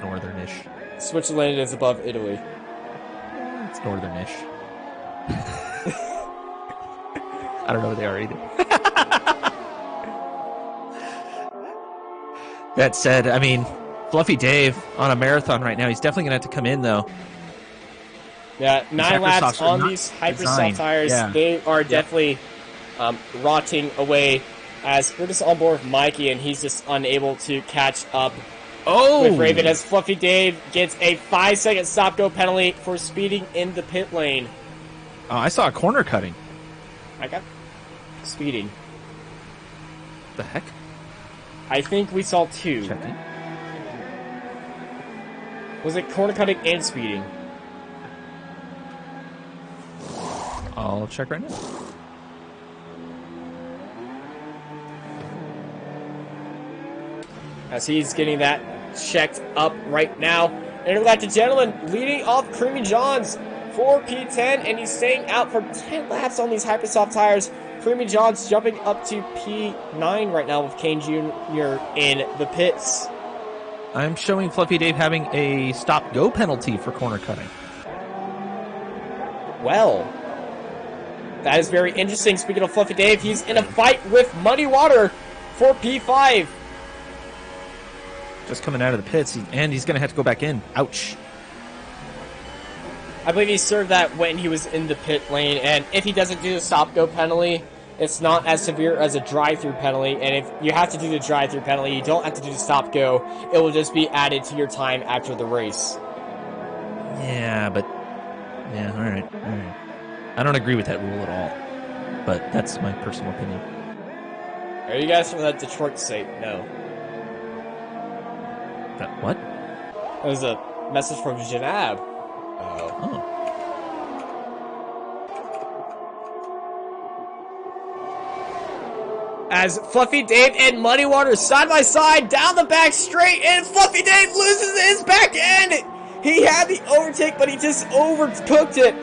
Northern-ish. Switzerland is above Italy. It's northern-ish. I don't know where they are either. That said, I mean, Fluffy Dave on a marathon right now. He's definitely going to have to come in, though. Yeah, 9 laps Hypersofts on these Hypersoft tires. Yeah. They are definitely rotting away as we're just on board with Mikey, and he's just unable to catch up with Raven as Fluffy Dave gets a 5-second stop-go penalty for speeding in the pit lane. Oh, I saw a corner cutting. I got speeding. The heck? I think we saw 2. Checking. Was it corner cutting and speeding? I'll check right now. As he's getting that checked up right now. And ladies and gentlemen, leading off Creamy Johns for P10, and he's staying out for 10 laps on these Hypersoft tires. Creamy Johns jumping up to P9 right now with Kane Jr. in the pits. I'm showing Fluffy Dave having a stop-go penalty for corner cutting. Well, that is very interesting. Speaking of Fluffy Dave, he's in a fight with Muddy Water for P5. Just coming out of the pits, and he's going to have to go back in. Ouch. I believe he served that when he was in the pit lane, and if he doesn't do the stop-go penalty, it's not as severe as a drive-through penalty, and if you have to do the drive-through penalty, you don't have to do the stop-go. It will just be added to your time after the race. Yeah, but... Yeah, all right. I don't agree with that rule at all, but that's my personal opinion. Are you guys from that Detroit state? No. What? It was a message from Janab. Oh. As Fluffy Dave and Muddy Water side by side down the back straight, and Fluffy Dave loses his back end. He had the overtake, but he just overcooked it.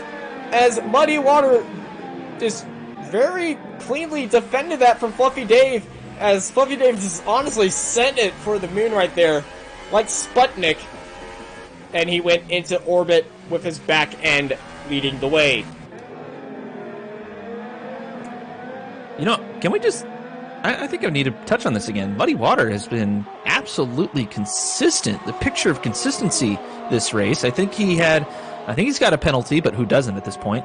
As Muddy Water just very cleanly defended that from Fluffy Dave. As Fluffy Dave just honestly sent it for the moon right there, like Sputnik. And he went into orbit with his back end leading the way. You know, can we just... I think I need to touch on this again. Muddy Water has been absolutely consistent. The picture of consistency this race. I think he's got a penalty, but who doesn't at this point?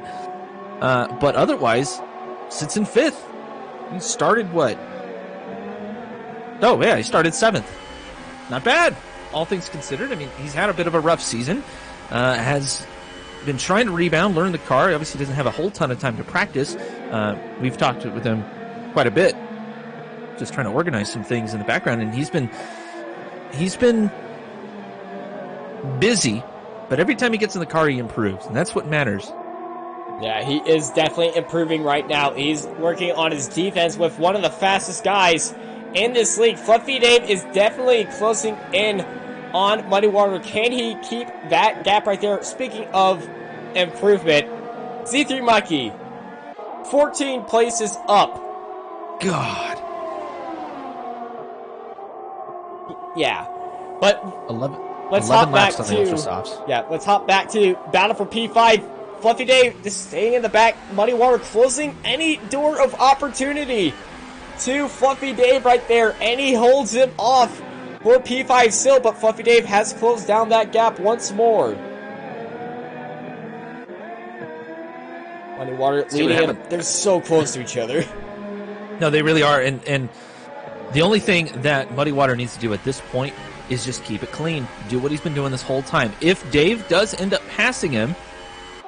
But otherwise, sits in 5th. He started what? Oh, yeah, he started 7th. Not bad, all things considered. I mean, he's had a bit of a rough season. Has been trying to rebound, learn the car. Obviously doesn't have a whole ton of time to practice. We've talked with him quite a bit, just trying to organize some things in the background, and he's been busy, but every time he gets in the car, he improves, and that's what matters. Yeah, he is definitely improving right now. He's working on his defense with one of the fastest guys in this league. Fluffy Dave is definitely closing in on Muddy Water. Can he keep that gap right there? Speaking of improvement, Z3 Mikey, 14 places up. God. Yeah, but 11 let's hop back laps on the Ultrasofts. let's hop back to battle for P5. Fluffy Dave just staying in the back. Muddy Water closing any door of opportunity to Fluffy Dave right there, and he holds him off for P5 still, but Fluffy Dave has closed down that gap once more. Muddy Water leading him. They're so close to each other. No, they really are, and The only thing that Muddy Water needs to do at this point is just keep it clean. Do what he's been doing this whole time. If Dave does end up passing him,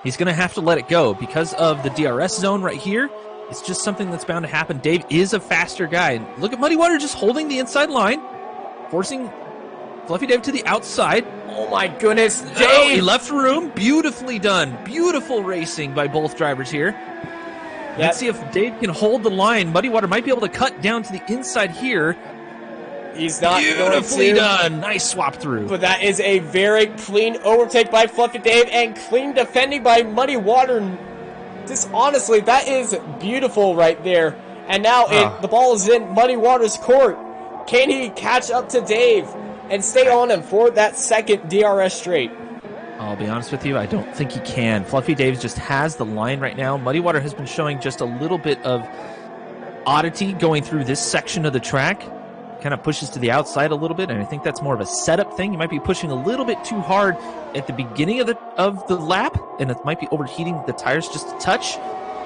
he's going to have to let it go. Because of the DRS zone right here, it's just something that's bound to happen. Dave is a faster guy. And look at Muddy Water just holding the inside line, forcing Fluffy Dave to the outside. Oh my goodness, Dave! Oh, he left room. Beautifully done. Beautiful racing by both drivers here. Let's see if Dave can hold the line. Muddy Water might be able to cut down to the inside here. He's not beautifully done. Nice swap through. But that is a very clean overtake by Fluffy Dave and clean defending by Muddy Water. Just honestly, that is beautiful right there. And now the ball is in Muddy Water's court. Can he catch up to Dave and stay on him for that second DRS straight? I'll be honest with you, I don't think he can. Fluffy Dave just has the line right now. Muddy Water has been showing just a little bit of oddity going through this section of the track. Kind of pushes to the outside a little bit, and I think that's more of a setup thing. You might be pushing a little bit too hard at the beginning of the lap, and it might be overheating the tires just a touch.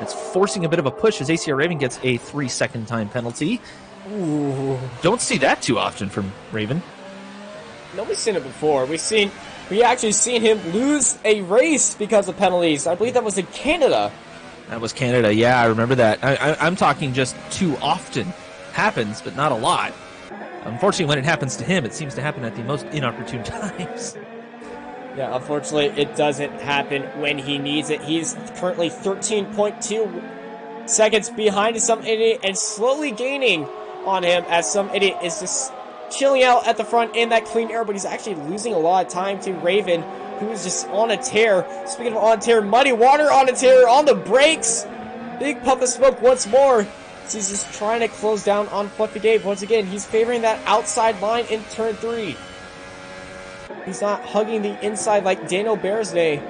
It's forcing a bit of a push as ACR Raven gets a 3-second time penalty. Ooh. Don't see that too often from Raven. Nobody's seen it before. We actually seen him lose a race because of penalties. I believe that was in Canada. That was Canada, yeah, I remember that. I'm talking just too often. Happens, but not a lot. Unfortunately, when it happens to him, it seems to happen at the most inopportune times. Yeah, unfortunately, it doesn't happen when he needs it. He's currently 13.2 seconds behind some idiot and slowly gaining on him as some idiot is just chilling out at the front in that clean air, but he's actually losing a lot of time to Raven, who is just on a tear. Speaking of on a tear, Muddy Water on a tear on the brakes. Big puff of smoke once more. He's just trying to close down on Fluffy Dave. Once again, he's favoring that outside line in turn 3. He's not hugging the inside like Daniel Bearsday.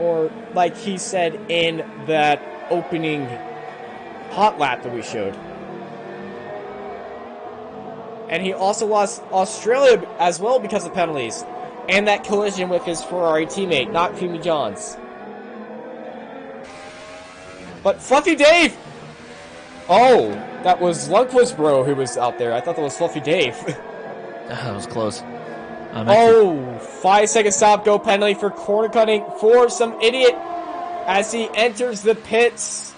Or like he said in that opening hot lap that we showed. And he also lost Australia as well because of penalties. And that collision with his Ferrari teammate, not Creamy Johns. But Fluffy Dave! Oh, that was Lundqvist Bro who was out there. I thought that was Fluffy Dave. That was close. 5-second stop, go penalty for corner cutting for some idiot as he enters the pits.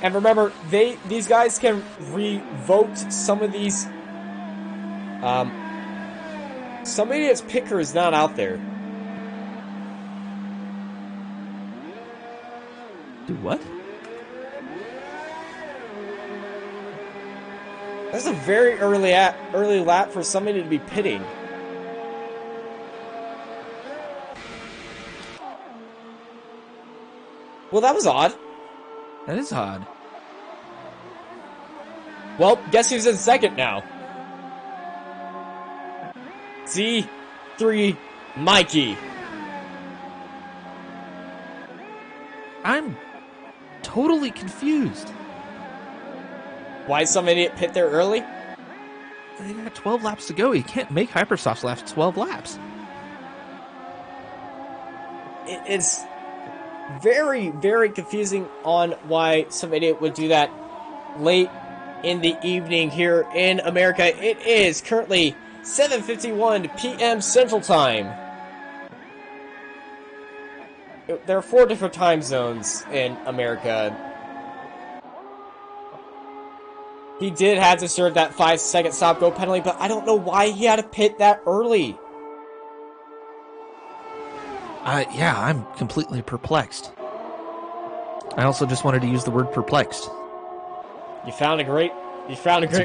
And remember, these guys can revoke some of these. Some idiot's picker is not out there. Do what? That's a very early lap for somebody to be pitting. Well, that was odd. That is odd. Well, guess who's in second now? Z3 Mikey. I'm totally confused. Why is some idiot pit there early? They got 12 laps to go. You can't make Hypersofts last 12 laps. It's very, very confusing on why some idiot would do that late in the evening here in America. It is currently 7:51 p.m. Central Time. There are 4 different time zones in America. He did have to serve that 5-second stop-go penalty, but I don't know why he had to pit that early. Yeah, I'm completely perplexed. I also just wanted to use the word perplexed. You found a great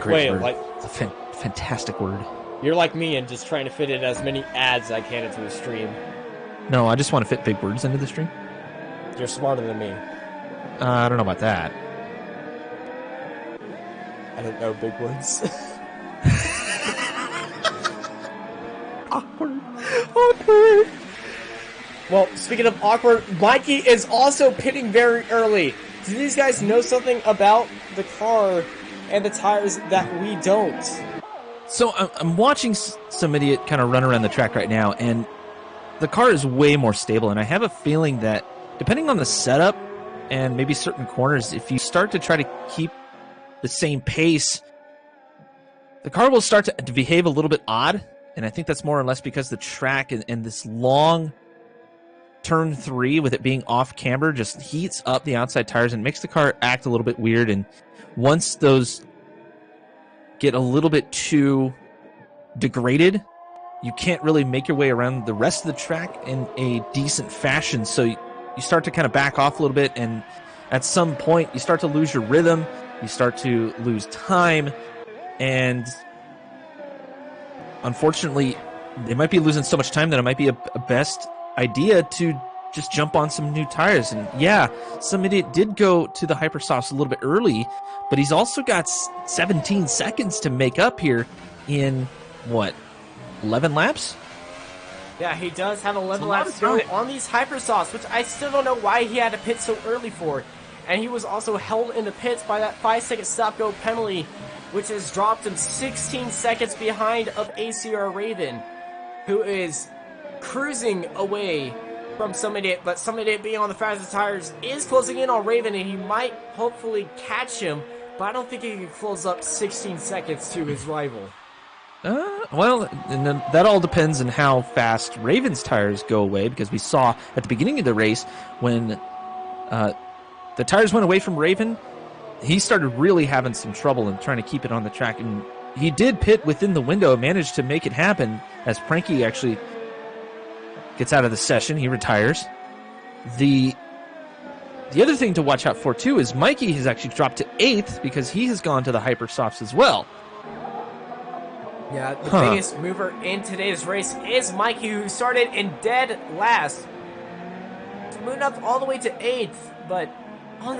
way. Word. Like, it's a fantastic word. You're like me and just trying to fit in as many ads as I can into a stream. No, I just want to fit big words into the stream. You're smarter than me. I don't know about that. I don't know big words. Awkward. Well, speaking of awkward, Mikey is also pitting very early. Do these guys know something about the car and the tires that we don't? So I'm watching some idiot kind of run around the track right now, and the car is way more stable, and I have a feeling that depending on the setup and maybe certain corners, if you start to try to keep the same pace, the car will start to behave a little bit odd. And I think that's more or less because the track and this long turn 3 with it being off camber just heats up the outside tires and makes the car act a little bit weird. And once those get a little bit too degraded, you can't really make your way around the rest of the track in a decent fashion. So you start to kind of back off a little bit, and at some point you start to lose your rhythm, you start to lose time, and unfortunately they might be losing so much time that it might be a best idea to just jump on some new tires. And yeah, some idiot did go to the Hypersofts a little bit early, but he's also got 17 seconds to make up here in, what, 11 laps? Yeah, he does have 11 laps to go on these Hypersofts, which I still don't know why he had to pit so early for. And he was also held in the pits by that 5-second stop-go penalty, which has dropped him 16 seconds behind of ACR Raven, who is cruising away from some idiot. But some idiot being on the fastest tires is closing in on Raven, and he might hopefully catch him, but I don't think he can close up 16 seconds to his rival. Well, and then that all depends on how fast Raven's tires go away, because we saw at the beginning of the race when the tires went away from Raven, he started really having some trouble in trying to keep it on the track, and he did pit within the window, managed to make it happen as Pranky actually gets out of the session. He retires. The other thing to watch out for, too, is Mikey has actually dropped to 8th because he has gone to the Hypersofts as well. Yeah, the biggest mover in today's race is Mikey, who started in dead last. Moved up all the way to 8th, but...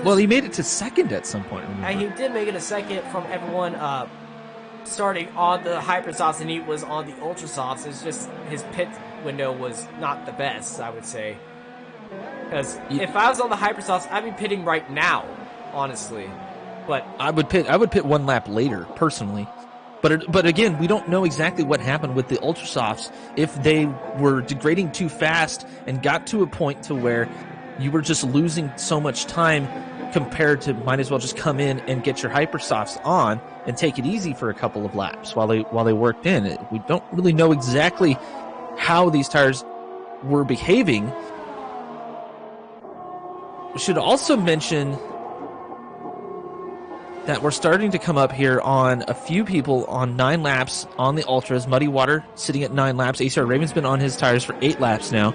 Well, he made it to 2nd at some point. And he did make it a 2nd from everyone starting on the Hypersofts, and he was on the Ultrasofts. It's just his pit window was not the best, I would say. Because if I was on the Hypersofts, I'd be pitting right now, honestly. But I would pit 1 lap later, personally. But again, we don't know exactly what happened with the Ultrasofts, if they were degrading too fast and got to a point to where you were just losing so much time compared to might as well just come in and get your Hypersofts on and take it easy for a couple of laps while they worked in. We don't really know exactly how these tires were behaving. We should also mention that we're starting to come up here on a few people on 9 laps on the Ultras. Muddy Water sitting at 9 laps. ACR Raven's been on his tires for 8 laps now.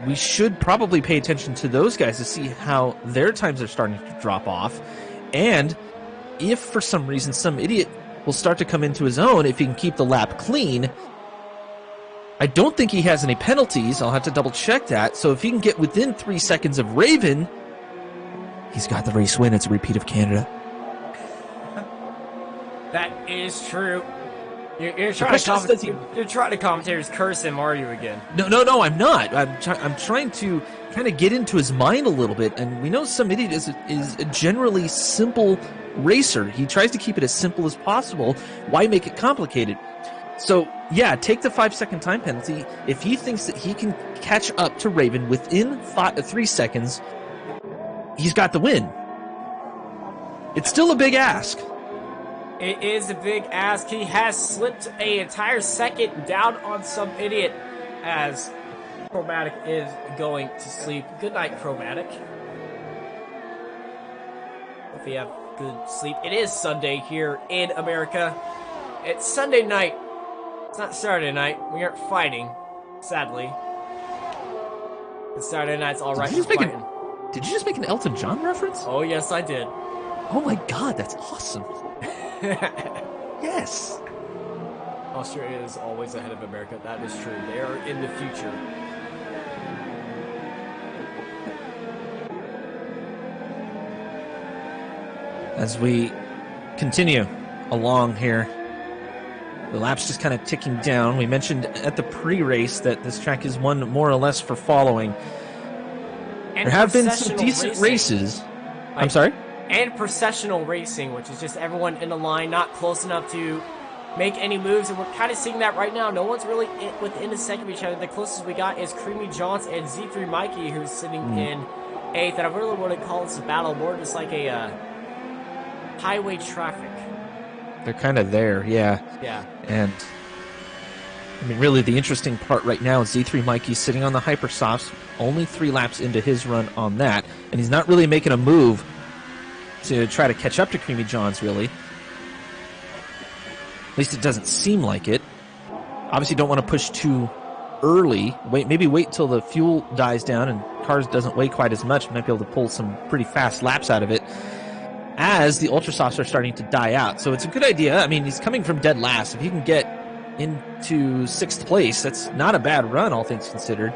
We should probably pay attention to those guys to see how their times are starting to drop off. And if for some reason some idiot will start to come into his own, if he can keep the lap clean, I don't think he has any penalties. I'll have to double check that. So if he can get within 3 seconds of Raven, he's got the race win. It's a repeat of Canada. that is true. You're trying to commentate his curse him, are you, again? No, I'm not. I'm trying to kind of get into his mind a little bit, and we know some idiot is a generally simple racer. He tries to keep it as simple as possible. Why make it complicated? So, yeah, take the 5-second time penalty. If he thinks that he can catch up to Raven within 3 seconds, he's got the win. It's still a big ask. It is a big ask. He has slipped an entire second down on some idiot as Chromatic is going to sleep. Good night, Chromatic. Hope you have good sleep. It is Sunday here in America. It's Sunday night. It's not Saturday night. We aren't fighting, sadly. It's Saturday night's all right. Did you just make an Elton John reference? Oh, yes, I did. Oh my god, that's awesome. Yes. Australia is always ahead of America. That is true. They are in the future. As we continue along here, the lap's just kind of ticking down. We mentioned at the pre-race that this track is one more or less for following. And there have been some decent races. I'm sorry? And processional racing, which is just everyone in a line, not close enough to make any moves, and we're kind of seeing that right now. No one's really within a second of each other. The closest we got is Creamy Johns and Z3 Mikey, who's sitting in 8th, and I really wouldn't call this a battle, more just like a highway traffic. They're kind of there, yeah. Yeah. And I mean, really, the interesting part right now is Z3 Mikey sitting on the Hypersofts, only 3 laps into his run on that, and he's not really making a move to try to catch up to Creamy Johns, really. At least it doesn't seem like it. Obviously, don't want to push too early. Maybe wait till the fuel dies down and cars doesn't weigh quite as much. Might be able to pull some pretty fast laps out of it as the Ultrasofts are starting to die out. So it's a good idea. I mean, he's coming from dead last. If he can get into 6th place, that's not a bad run, all things considered.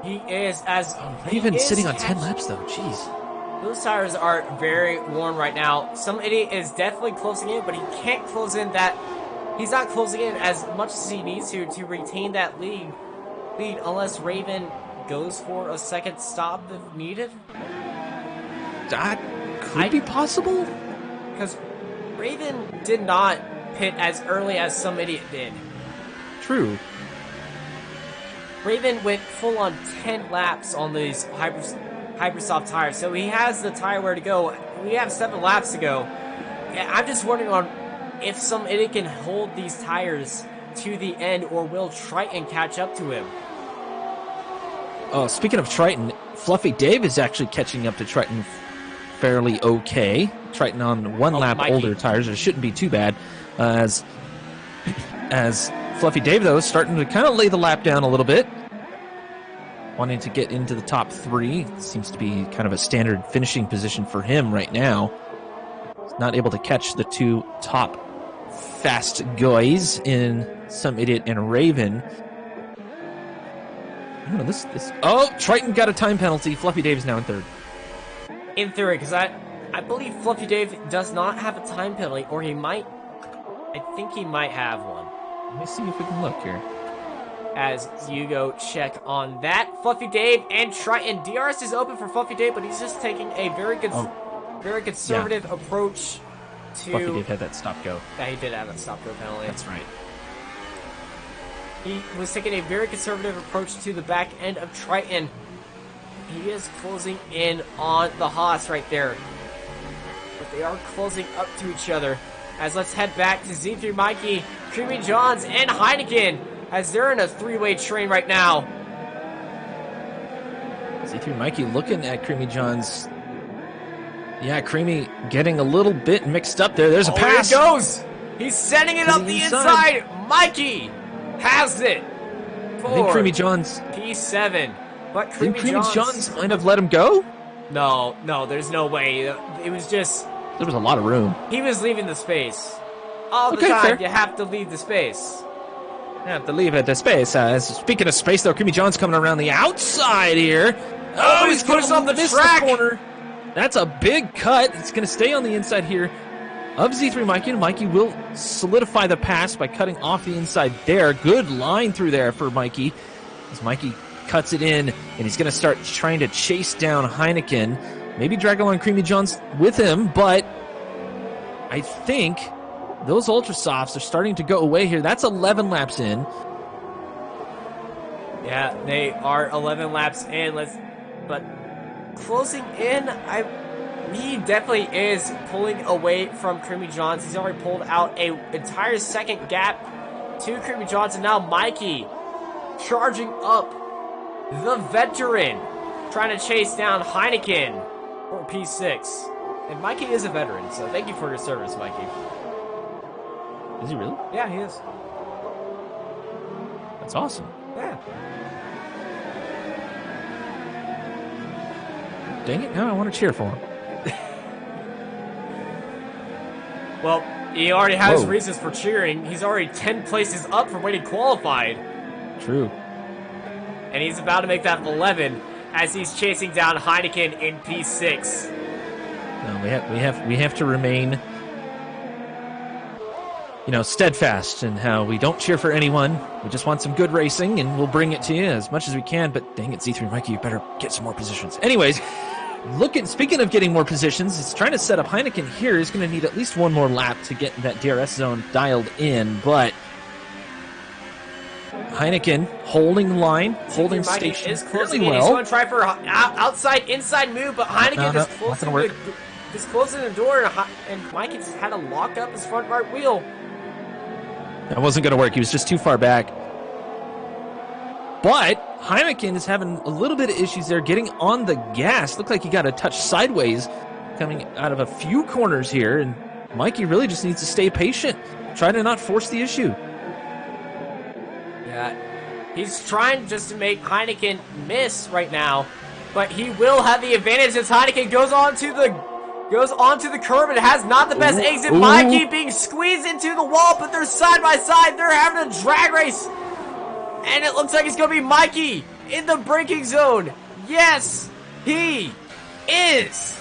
He is as even sitting on 10 laps though. Jeez. Those tires are very worn right now. Some idiot is definitely closing in, but he can't close in that. He's not closing in as much as he needs to retain that lead unless Raven goes for a second stop if needed. That could be possible. Because Raven did not pit as early as some idiot did. True. Raven went full on 10 laps on these Hypersoft tires, so he has the tire where to go. We have 7 laps to go. I'm just wondering on if some idiot can hold these tires to the end, or will Triton catch up to him? Oh, speaking of Triton, Fluffy Dave is actually catching up to Triton fairly okay. Triton on 1 lap Mikey. older tires, it shouldn't be too bad. As Fluffy Dave, though, is starting to kind of lay the lap down a little bit. Wanting to get into the top 3. Seems to be kind of a standard finishing position for him right now. He's not able to catch the 2 top fast guys in Some Idiot and Raven. I don't know, oh, Triton got a time penalty. Fluffy Dave is now in 3rd. In theory, because I believe Fluffy Dave does not have a time penalty, or he might. I think he might have one. Let me see if we can look here. As you go check on that, Fluffy Dave and Triton. DRS is open for Fluffy Dave, but he's just taking a very conservative approach to. Fluffy Dave had that stop go. Yeah, he did have that stop go penalty. That's right. He was taking a very conservative approach to the back end of Triton. He is closing in on the Haas right there. But they are closing up to each other. As let's head back to Z3 Mikey, Creamy Johns, and Heineken, as they're in a 3-way train right now. Z3 Mikey looking at Creamy Johns. Yeah, Creamy getting a little bit mixed up there. There's a pass. Here it goes. He's setting it up the inside. Mikey has it. I think Creamy Johns. P7. But Creamy Johns might have let him go? No, there's no way. It was just. There was a lot of room. He was leaving the space. All the time, fair. You have to leave the space. You have to leave it to space. Speaking of space, though, Creamy John's coming around the outside here. Oh, he's put us on the track. Corner. That's a big cut. It's going to stay on the inside here of Z3 Mikey, and Mikey will solidify the pass by cutting off the inside there. Good line through there for Mikey. As Mikey cuts it in, and he's going to start trying to chase down Heineken. Maybe drag along Creamy Johns with him, but I think those Ultrasofts are starting to go away here. That's 11 laps in. Yeah, they are 11 laps in. But closing in, he definitely is pulling away from Creamy Johns. He's already pulled out an entire second gap to Creamy Johns, and now Mikey charging up the veteran, trying to chase down Heineken for P6. And Mikey is a veteran, so thank you for your service, Mikey. Is he really? Yeah, he is. That's awesome. Yeah. Dang it, now I want to cheer for him. Well, he already has reasons for cheering. He's already 10 places up from when he qualified. True. And he's about to make that 11 as he's chasing down Heineken in P6. No, we have to remain, steadfast in how we don't cheer for anyone. We just want some good racing, and we'll bring it to you as much as we can. But dang it, Z3 Mikey, you better get some more positions. Anyways, speaking of getting more positions, he's trying to set up Heineken here. He's going to need at least one more lap to get that DRS zone dialed in. But Heineken holding line, holding Mikey station is fairly closing in. He's well. going to try for outside, inside move, but Heineken just closing the door, and Mikey just had to lock up his front right wheel. That wasn't going to work. He was just too far back. But Heineken is having a little bit of issues there getting on the gas. Looked like he got a touch sideways coming out of a few corners here, and Mikey really just needs to stay patient. Try to not force the issue. Yeah, he's trying just to make Heineken miss right now, but he will have the advantage as Heineken goes onto the curb and has not the best exit. Mikey being squeezed into the wall, but they're side by side. They're having a drag race, and it looks like it's going to be Mikey in the braking zone. Yes, he is.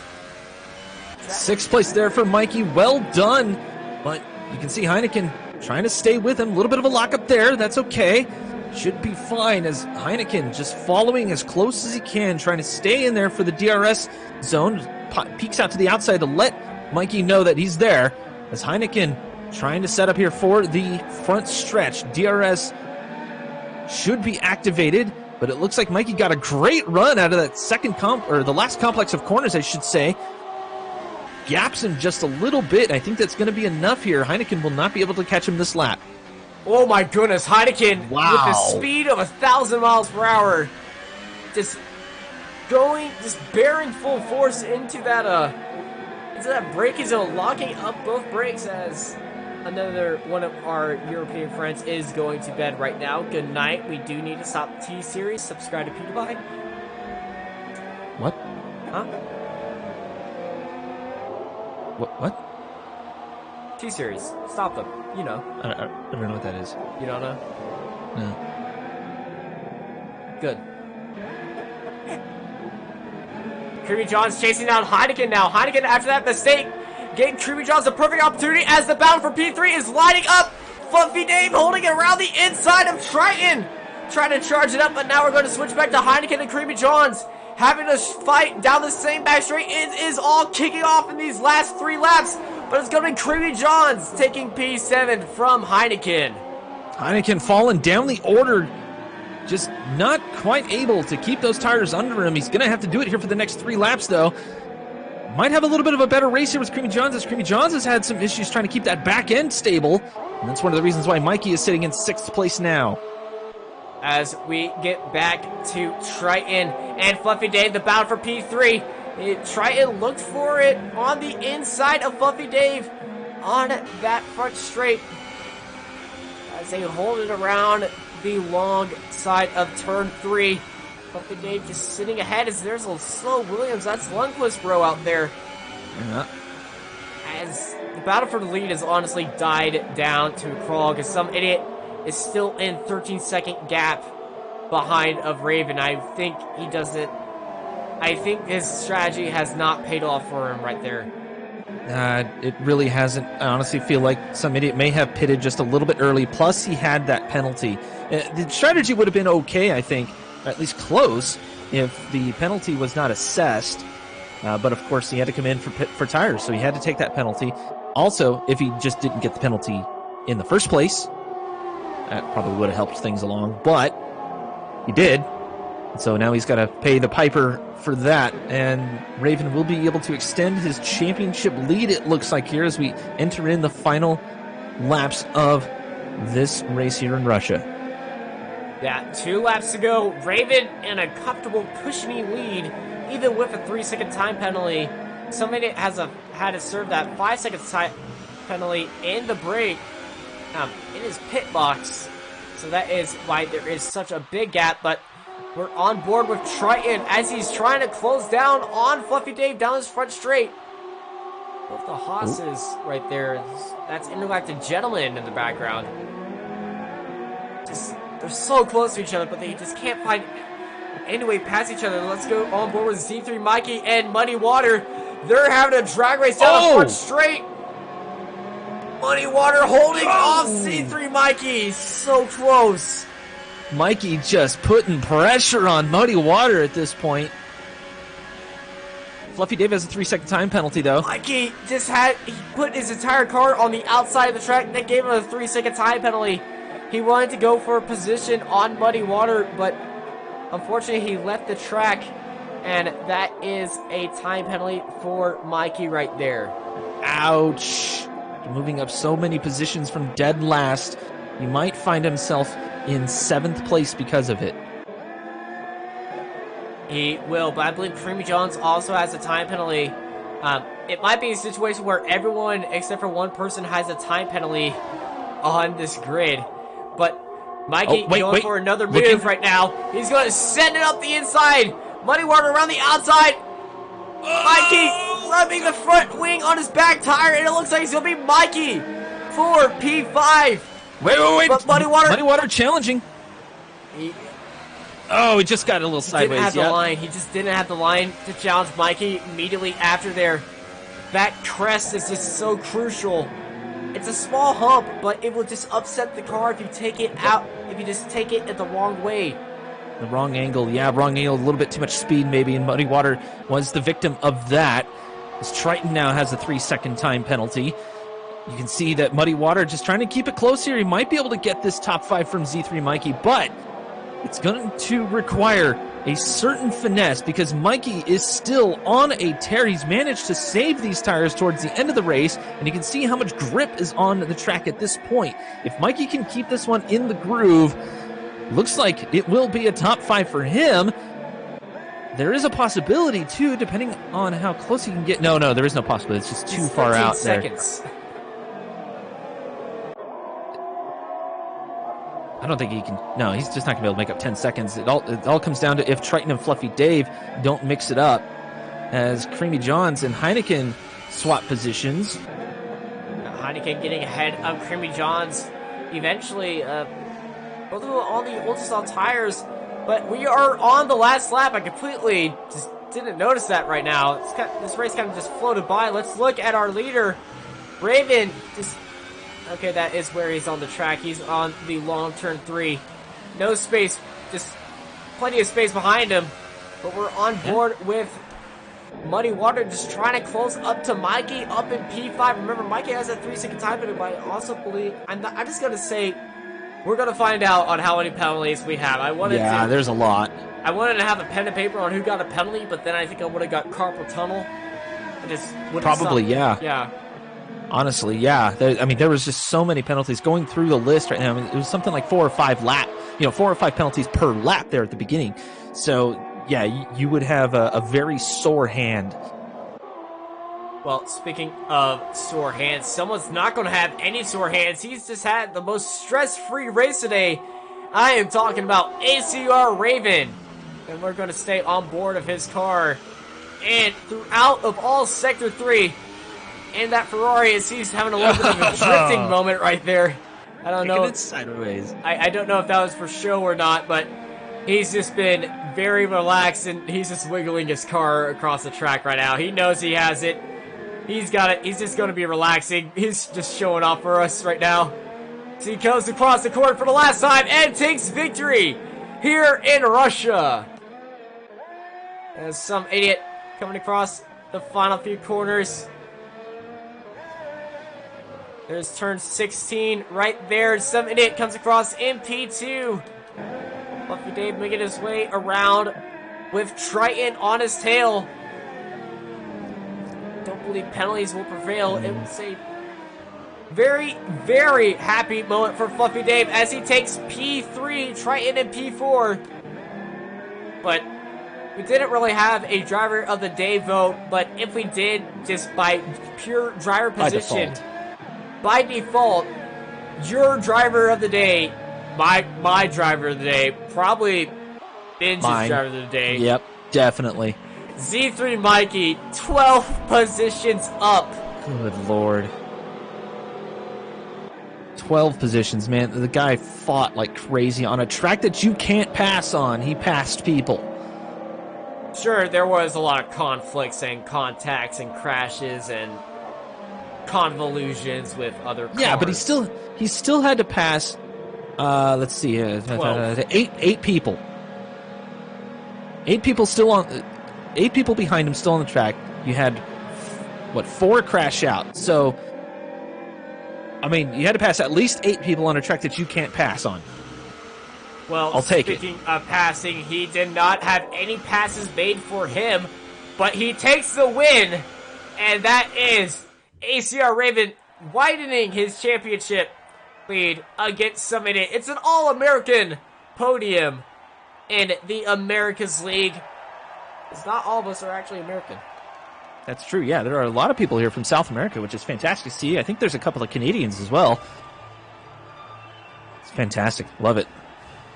6th place there for Mikey. Well done. But you can see Heineken trying to stay with him. A little bit of a lockup there. That's okay. Should be fine as Heineken just following as close as he can, trying to stay in there for the DRS zone. Peeks out to the outside to let Mikey know that he's there. As Heineken trying to set up here for the front stretch. DRS should be activated, but it looks like Mikey got a great run out of that the last complex of corners, I should say. Gaps him just a little bit. I think that's going to be enough here. Heineken will not be able to catch him this lap. Oh my goodness, Heineken with the speed of 1,000 miles per hour, just bearing full force into that braking zone, locking up both brakes as another one of our European friends is going to bed right now. Good night. We do need to stop T-Series. Subscribe to PewDiePie. What? Huh? What? T-Series. Stop them. You know. I don't know what that is. You don't know? No. Good. Kirby Johns chasing down Heineken now. Heineken, after that mistake, getting Kirby Johns a perfect opportunity as the battle for P3 is lining up. Fluffy Dave holding it around the inside of Triton. Trying to charge it up, but now we're going to switch back to Heineken and Kirby Johns. Having to fight down the same back straight. It is all kicking off in these last 3 laps. But it's going to be Kirby Johns taking P7 from Heineken. Heineken falling down the order. Just not quite able to keep those tires under him. He's going to have to do it here for the next 3 laps, though. Might have a little bit of a better race here with Creamy Johns, as Creamy Johns has had some issues trying to keep that back end stable. And that's one of the reasons why Mikey is sitting in 6th place now. As we get back to Triton and Fluffy Dave, the battle for P3. Triton looked for it on the inside of Fluffy Dave on that front straight as they hold it around the long side of turn 3. Fluffy Dave just sitting ahead as there's a slow Williams. That's Lundqvist bro out there. Yeah. As the battle for the lead has honestly died down to a crawl because some idiot is still in 13-second gap behind of Raven. I think his strategy has not paid off for him right there. It really hasn't. I honestly feel like some idiot may have pitted just a little bit early, plus he had that penalty. The strategy would have been okay, I think, or at least close, if the penalty was not assessed. But of course, he had to come in for tires, so he had to take that penalty. Also, if he just didn't get the penalty in the first place, that probably would have helped things along, but he did. So now he's got to pay the piper for that, and Raven will be able to extend his championship lead, it looks like, here as we enter in the final laps of this race here in Russia. Yeah, 2 laps to go. Raven in a comfortable, cushiony lead, even with a 3-second time penalty. Somebody had to serve that 5-second time penalty in the break. In his pit box, so that is why there is such a big gap, but we're on board with Triton as he's trying to close down on Fluffy Dave down his front straight. Both the Haas's right there, that's Intergalactic Gentleman in the background. They're so close to each other, but they just can't find any way past each other. Let's go on board with Z3 Mikey and Muddy Water. They're having a drag race down the front straight. Muddy Water holding off C3 Mikey. So close. Mikey just putting pressure on Muddy Water at this point. Fluffy Dave has a 3-second time penalty, though. Mikey he put his entire car on the outside of the track. That gave him a 3-second time penalty. He wanted to go for a position on Muddy Water, but unfortunately he left the track, and that is a time penalty for Mikey right there. Ouch. Moving up so many positions from dead last. He might find himself in 7th place because of it. He will, but I believe Creamy Jones also has a time penalty. It might be a situation where everyone except for one person has a time penalty on this grid. But Mikey going for another move right now. He's going to send it up the inside. Muddy Water around the outside. Mikey rubbing the front wing on his back tire, and it looks like he's going to be Mikey for P5. Wait. But Muddy Water challenging. He just got a little sideways. Didn't have the line. He just didn't have the line to challenge Mikey immediately after there. That crest is just so crucial. It's a small hump, but it will just upset the car if you take it out, if you just take it the wrong way. The wrong angle, wrong angle, a little bit too much speed maybe, and Muddy Water was the victim of that. As Triton now has a 3-second time penalty. You can see that Muddy Water just trying to keep it close here. He might be able to get this top 5 from Z3 Mikey, but it's going to require a certain finesse because Mikey is still on a tear. He's managed to save these tires towards the end of the race, and you can see how much grip is on the track at this point. If Mikey can keep this one in the groove, looks like it will be a top 5 for him. There is a possibility, too, depending on how close he can get. No, there is no possibility. It's just too far out seconds. There. I don't think he can. No, he's just not going to be able to make up 10 seconds. It all comes down to if Triton and Fluffy Dave don't mix it up. As Creamy Johns and Heineken swap positions. Heineken getting ahead of Creamy Johns. Eventually, both of them on the old style tires. But we are on the last lap. I completely just didn't notice that right now. This race kind of just floated by. Let's look at our leader, Raven. Okay, that is where he's on the track. He's on the long turn 3. No space, just plenty of space behind him. But we're on board with Muddy Water, just trying to close up to Mikey up in P5. Remember, Mikey has a 3-second time limit, but I also believe, I'm just going to say, we're going to find out on how many penalties we have. There's a lot. I wanted to have a pen and paper on who got a penalty, but then I think I would have got carpal tunnel. Probably, yeah. Yeah. Honestly, yeah. There was just so many penalties going through the list right now. It was something like 4 or 5 penalties per lap there at the beginning. So, yeah, you would have a very sore hand. Well, speaking of sore hands, someone's not going to have any sore hands. He's just had the most stress-free race today. I am talking about ACR Raven. And we're going to stay on board of his car. And throughout of all Sector 3, and that Ferrari, as he's having a little bit of a drifting moment right there. I don't know. It's sideways. I don't know if that was for show or not, but he's just been very relaxed, and he's just wiggling his car across the track right now. He knows he has it. He's got it. He's just going to be relaxing. He's just showing off for us right now. So he goes across the court for the last time and takes victory here in Russia. There's some idiot coming across the final few corners. There's turn 16 right there. Some idiot comes across in P2. Fluffy Dave making his way around with Triton on his tail. Don't believe penalties will prevail. It was a very, very happy moment for Fluffy Dave as he takes P3, Triton in P4. But we didn't really have a driver of the day vote, but if we did, just by pure driver position, by default, your driver of the day, my driver of the day, probably Binge's driver of the day. Yep, definitely. Z3 Mikey, 12 positions up. Good Lord. 12 positions, man. The guy fought like crazy on a track that you can't pass on. He passed people. Sure, there was a lot of conflicts and contacts and crashes and convolutions with other cars. Yeah, but he still had to pass. Let's see, 8 people. 8 people still on. 8 people behind him still on the track. You had 4 crash out. So I mean, you had to pass at least 8 people on a track that you can't pass on. Well, I'll take it. Speaking of passing, he did not have any passes made for him, but he takes the win, and that is ACR Raven widening his championship lead against some idiot. It's an all-American podium in the Americas League. It's not all of us are actually American. That's true, yeah. There are a lot of people here from South America, which is fantastic to see. I think there's a couple of Canadians as well. It's fantastic. Love it.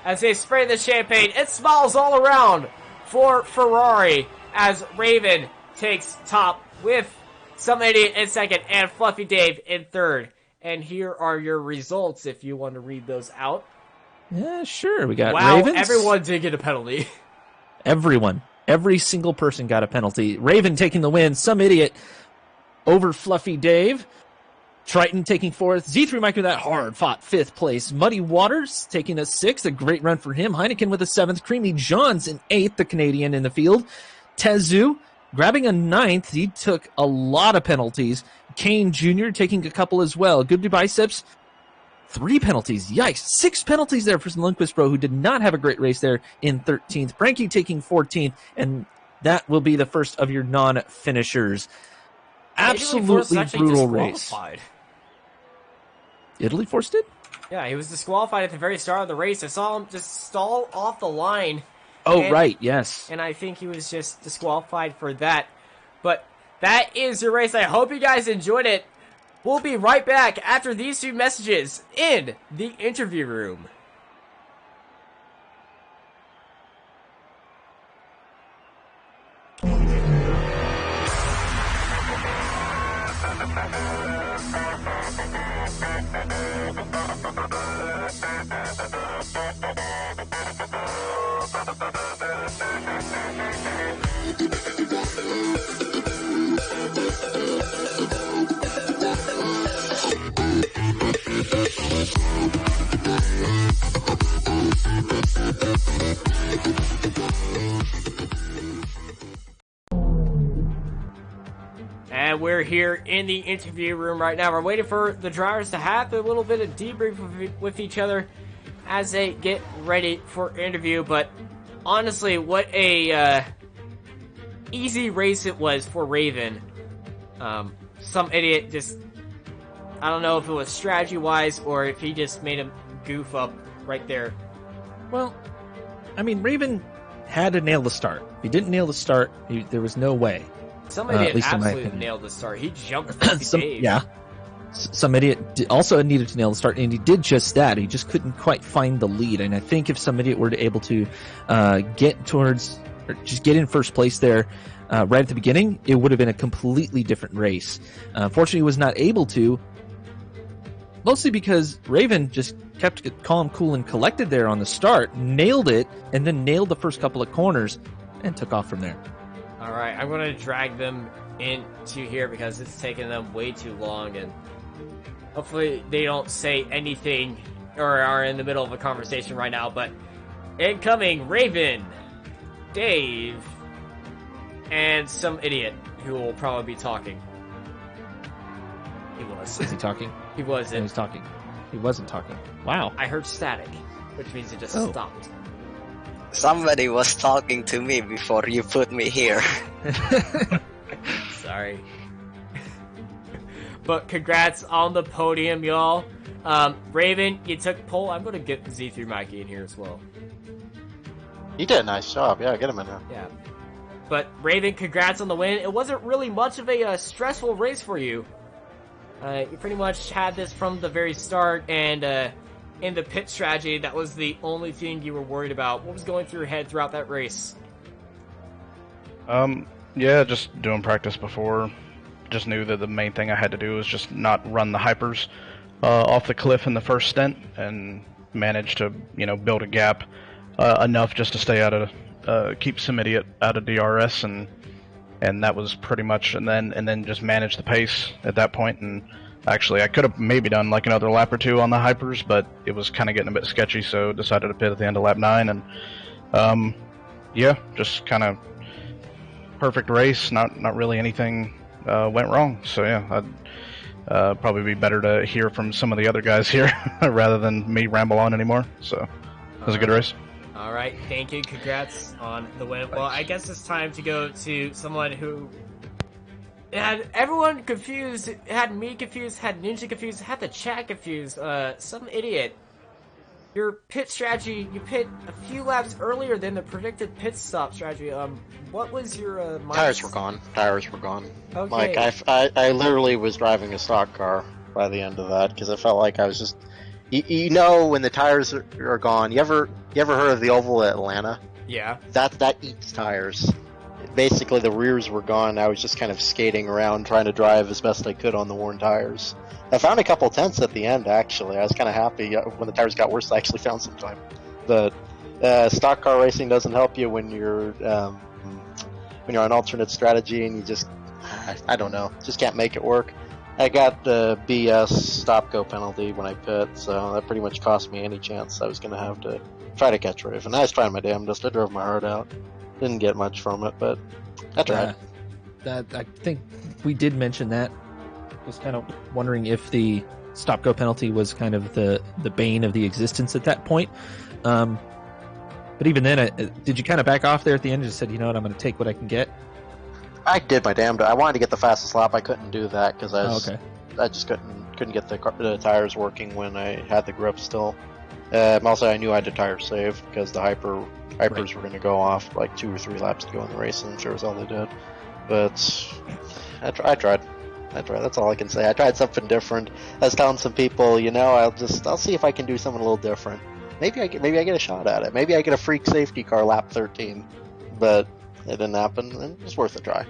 As they spray the champagne, it smiles all around for Ferrari as Raven takes top with Some Idiot in second and Fluffy Dave in third. And here are your results if you want to read those out. Yeah, sure. We got wow, Ravens. Everyone did get a penalty. Everyone. Every single person got a penalty. Raven taking the win. Some Idiot over Fluffy Dave. Triton taking 4th. Z3 Mike with that hard-fought 5th place. Muddy Waters taking a 6th. A great run for him. Heineken with a 7th. Creamy Johns in 8th, the Canadian in the field. Tezu grabbing a 9th. He took a lot of penalties. Kane Jr. taking a couple as well. Goody Biceps, 3 penalties. Yikes. 6 penalties there for Lundqvist Bro, who did not have a great race there in 13th. Frankie taking 14th, and that will be the first of your non-finishers. Absolutely brutal race. Italy Force did? Yeah, he was disqualified at the very start of the race. I saw him just stall off the line. Oh, right, yes. And I think he was just disqualified for that. But that is your race. I hope you guys enjoyed it. We'll be right back after these 2 messages in the interview room. And we're here in the interview room right now. We're waiting for the drivers to have a little bit of debrief with each other as they get ready for interview. But honestly, what a easy race it was for Raven. Some idiot just, I don't know if it was strategy-wise or if he just made him goof up right there. Well, I mean, Raven had to nail the start. If he didn't nail the start, there was no way. Some idiot absolutely nailed the start. He jumped Dave. Yeah. Some idiot also needed to nail the start, and he did just that. He just couldn't quite find the lead. And I think if some idiot were to able to get towards, or just get in first place there right at the beginning, it would have been a completely different race. Unfortunately, he was not able to, mostly because Raven just kept calm, cool, and collected there on the start, nailed it, and then nailed the first couple of corners, and took off from there. All right, I'm going to drag them into here because it's taking them way too long, and hopefully they don't say anything or are in the middle of a conversation right now. But incoming, Raven, Dave, and some idiot who will probably be talking. He was. Is he talking? He wasn't. He was talking. He wasn't talking. Wow. I heard static, which means it just stopped. Somebody was talking to me before you put me here. Sorry. But congrats on the podium, y'all. Raven, you took pole. I'm going to get Z3 Mikey in here as well. He did a nice job. Yeah, get him in there. Yeah. But Raven, congrats on the win. It wasn't really much of a stressful race for you. You pretty much had this from the very start, and in the pit strategy, that was the only thing you were worried about. What was going through your head throughout that race? Yeah, just doing practice before. Just knew that the main thing I had to do was just not run the hypers off the cliff in the first stint, and managed to, build a gap enough just to stay out of, keep some idiot out of DRS, and that was pretty much, and then just manage the pace at that point. And actually, I could have maybe done like another lap or 2 on the hypers, but it was kind of getting a bit sketchy, so decided to pit at the end of lap 9, and yeah, just kind of perfect race. Not really anything went wrong. So yeah, Probably be better to hear from some of the other guys here rather than me ramble on anymore. So it was a good race. All right, thank you. Congrats on the win. Well, I guess it's time to go to someone who had everyone confused, had me confused, had Ninja confused, had the chat confused. Some idiot. Your pit strategy, you pit a few laps earlier than the predicted pit stop strategy. What was your Tires were gone. Tires were gone. Okay. Like, I literally was driving a stock car by the end of that, because I felt like I was just... You know when the tires are gone, you ever heard of the oval at Atlanta? Yeah. That eats tires. Basically, the rears were gone. I was just kind of skating around trying to drive as best I could on the worn tires. I found a couple tenths at the end, actually. I was kind of happy. When the tires got worse, I actually found some time. But stock car racing doesn't help you when you're on alternate strategy and you just, I don't know, just can't make it work. I got the BS stop-go penalty when I pit, so that pretty much cost me any chance I was going to have to try to catch Raven. I was trying my damnedest. I drove my heart out. Didn't get much from it, but I tried. I think we did mention that. Was kind of wondering if the stop-go penalty was kind of the bane of the existence at that point. But even then, did you kind of back off there at the end and just said, you know what, I'm going to take what I can get? I did my damnedest. I wanted to get the fastest lap. I couldn't do that because I just couldn't get the tires working when I had the grip still. Also, I knew I had to tire save because the hypers were going to go off like 2 or 3 laps to go in the race, and I'm sure it was all they did. But I tried. That's all I can say. I tried something different. I was telling some people, you know, I'll see if I can do something a little different. Maybe I get a shot at it. Maybe I get a freak safety car lap 13, but it didn't happen, and it's worth a try.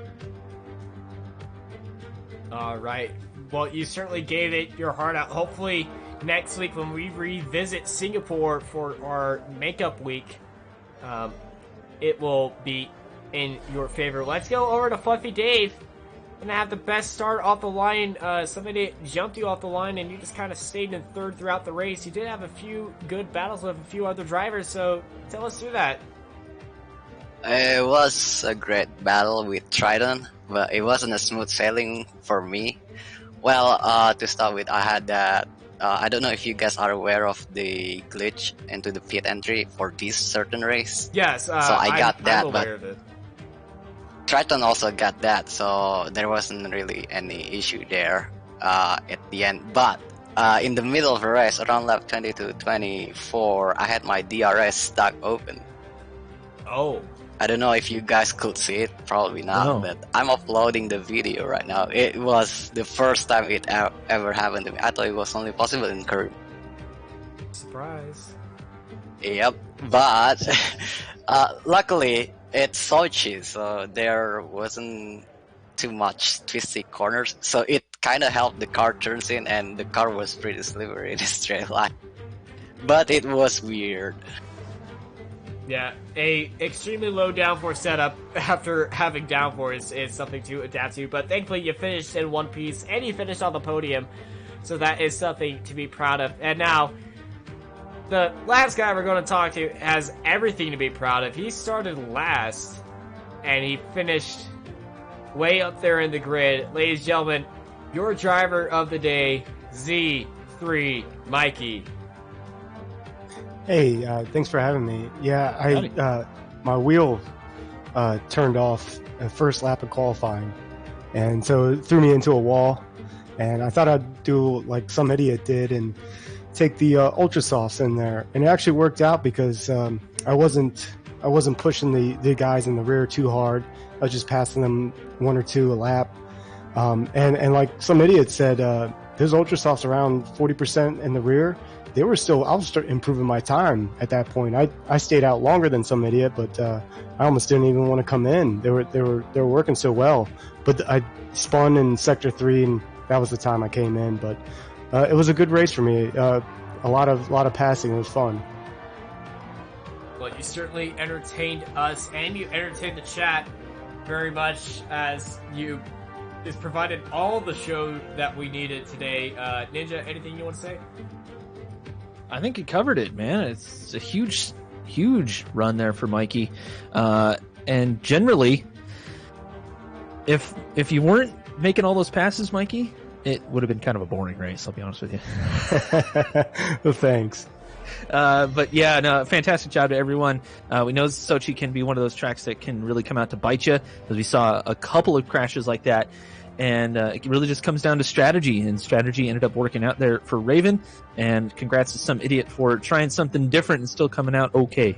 All right. Well, you certainly gave it your heart out. Hopefully, next week when we revisit Singapore for our makeup week, it will be in your favor. Let's go over to Fluffy Dave. Gonna have the best start off the line. Somebody jumped you off the line and you just kind of stayed in third throughout the race. You did have a few good battles with a few other drivers, so tell us through that. It was a great battle with Triton, but it wasn't a smooth sailing for me. Well, to start with, I had that. I don't know if you guys are aware of the glitch into the pit entry for this certain race. Yes, so I got that, I'm aware of it. Triton also got that, so there wasn't really any issue there at the end. But in the middle of the race, around lap 20 to 24, I had my DRS stuck open. Oh. I don't know if you guys could see it, probably not, but I'm uploading the video right now. It was the first time it ever happened to me. I thought it was only possible in Korea. Surprise. Yep, but luckily it's Sochi, so there wasn't too much twisty corners, so it kind of helped the car turns in, and the car was pretty slippery in a straight line. But it was weird. Yeah, a extremely low downforce setup after having downforce is something to adapt to, but thankfully you finished in one piece, and you finished on the podium, so that is something to be proud of. And now, the last guy we're going to talk to has everything to be proud of. He started last, and he finished way up there in the grid. Ladies and gentlemen, your driver of the day, Z3 Mikey. Hey, thanks for having me. Yeah, my wheel turned off the first lap of qualifying, and so it threw me into a wall. And I thought I'd do like some idiot did and take the ultra softs in there, and it actually worked out because I wasn't pushing the guys in the rear too hard. I was just passing them 1 or 2 a lap, and like some idiot said, there's ultra softs around 40% in the rear. I was start improving my time at that point. I stayed out longer than some idiot, but I almost didn't even want to come in. They were working so well, but I spun in sector 3, and that was the time I came in. But it was a good race for me. A lot of passing. It was fun. Well, you certainly entertained us, and you entertained the chat very much, as you just provided all the show that we needed today. Ninja, anything you want to say? I think it covered it, man. It's a huge run there for Mikey. And generally, if you weren't making all those passes, Mikey, It would have been kind of a boring race, I'll be honest with you. Well, thanks. But yeah, no, fantastic job to everyone. We know Sochi can be one of those tracks that can really come out to bite you, because we saw a couple of crashes like that. And it really just comes down to strategy, and strategy ended up working out there for Raven. And congrats to some idiot for trying something different and still coming out okay.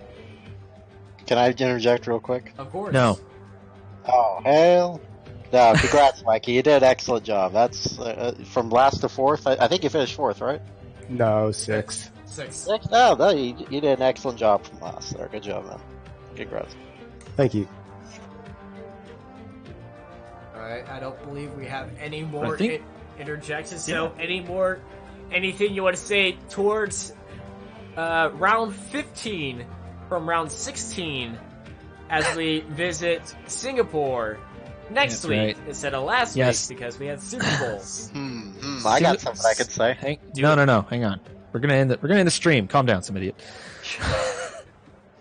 Can I interject real quick? Of course. No. Oh, hell. No, congrats, Mikey. You did an excellent job. That's from last to fourth. I think you finished fourth, right? No, 6th. Six. Oh, no, you did an excellent job from last there. Good job, man. Congrats. Thank you. Alright, I don't believe we have any more I think- interjections. So, anything you want to say towards round 15 from round 16 as we visit Singapore next That's week right. instead of last Yes. week because we had Super Bowl. I got something I could say. No. Hang on. We're gonna end the stream. Calm down, some idiot.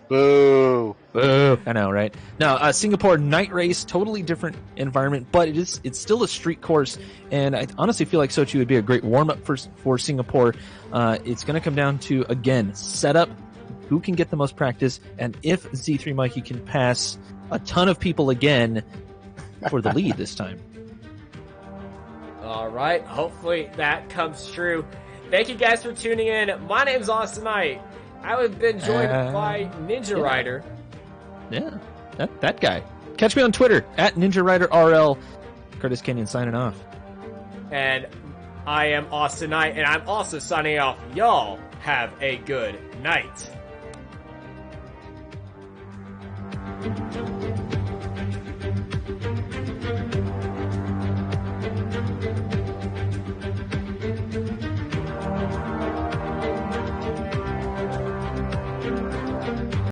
Boo. Boo. I know, right? No, Singapore night race, totally different environment, but it's still a street course, and I honestly feel like Sochi would be a great warm-up for Singapore. It's going to come down to, again, setup, who can get the most practice, and if Z3 Mikey can pass a ton of people again for the lead this time. Alright, hopefully that comes true. Thank you guys for tuning in. My name's Austin Knight. I have been joined by Ninja Rider. Yeah, that guy. Catch me on Twitter, at Ninja Rider RL. Curtis Kenyon signing off. And I am Austin Knight, and I'm also signing off. Y'all have a good night.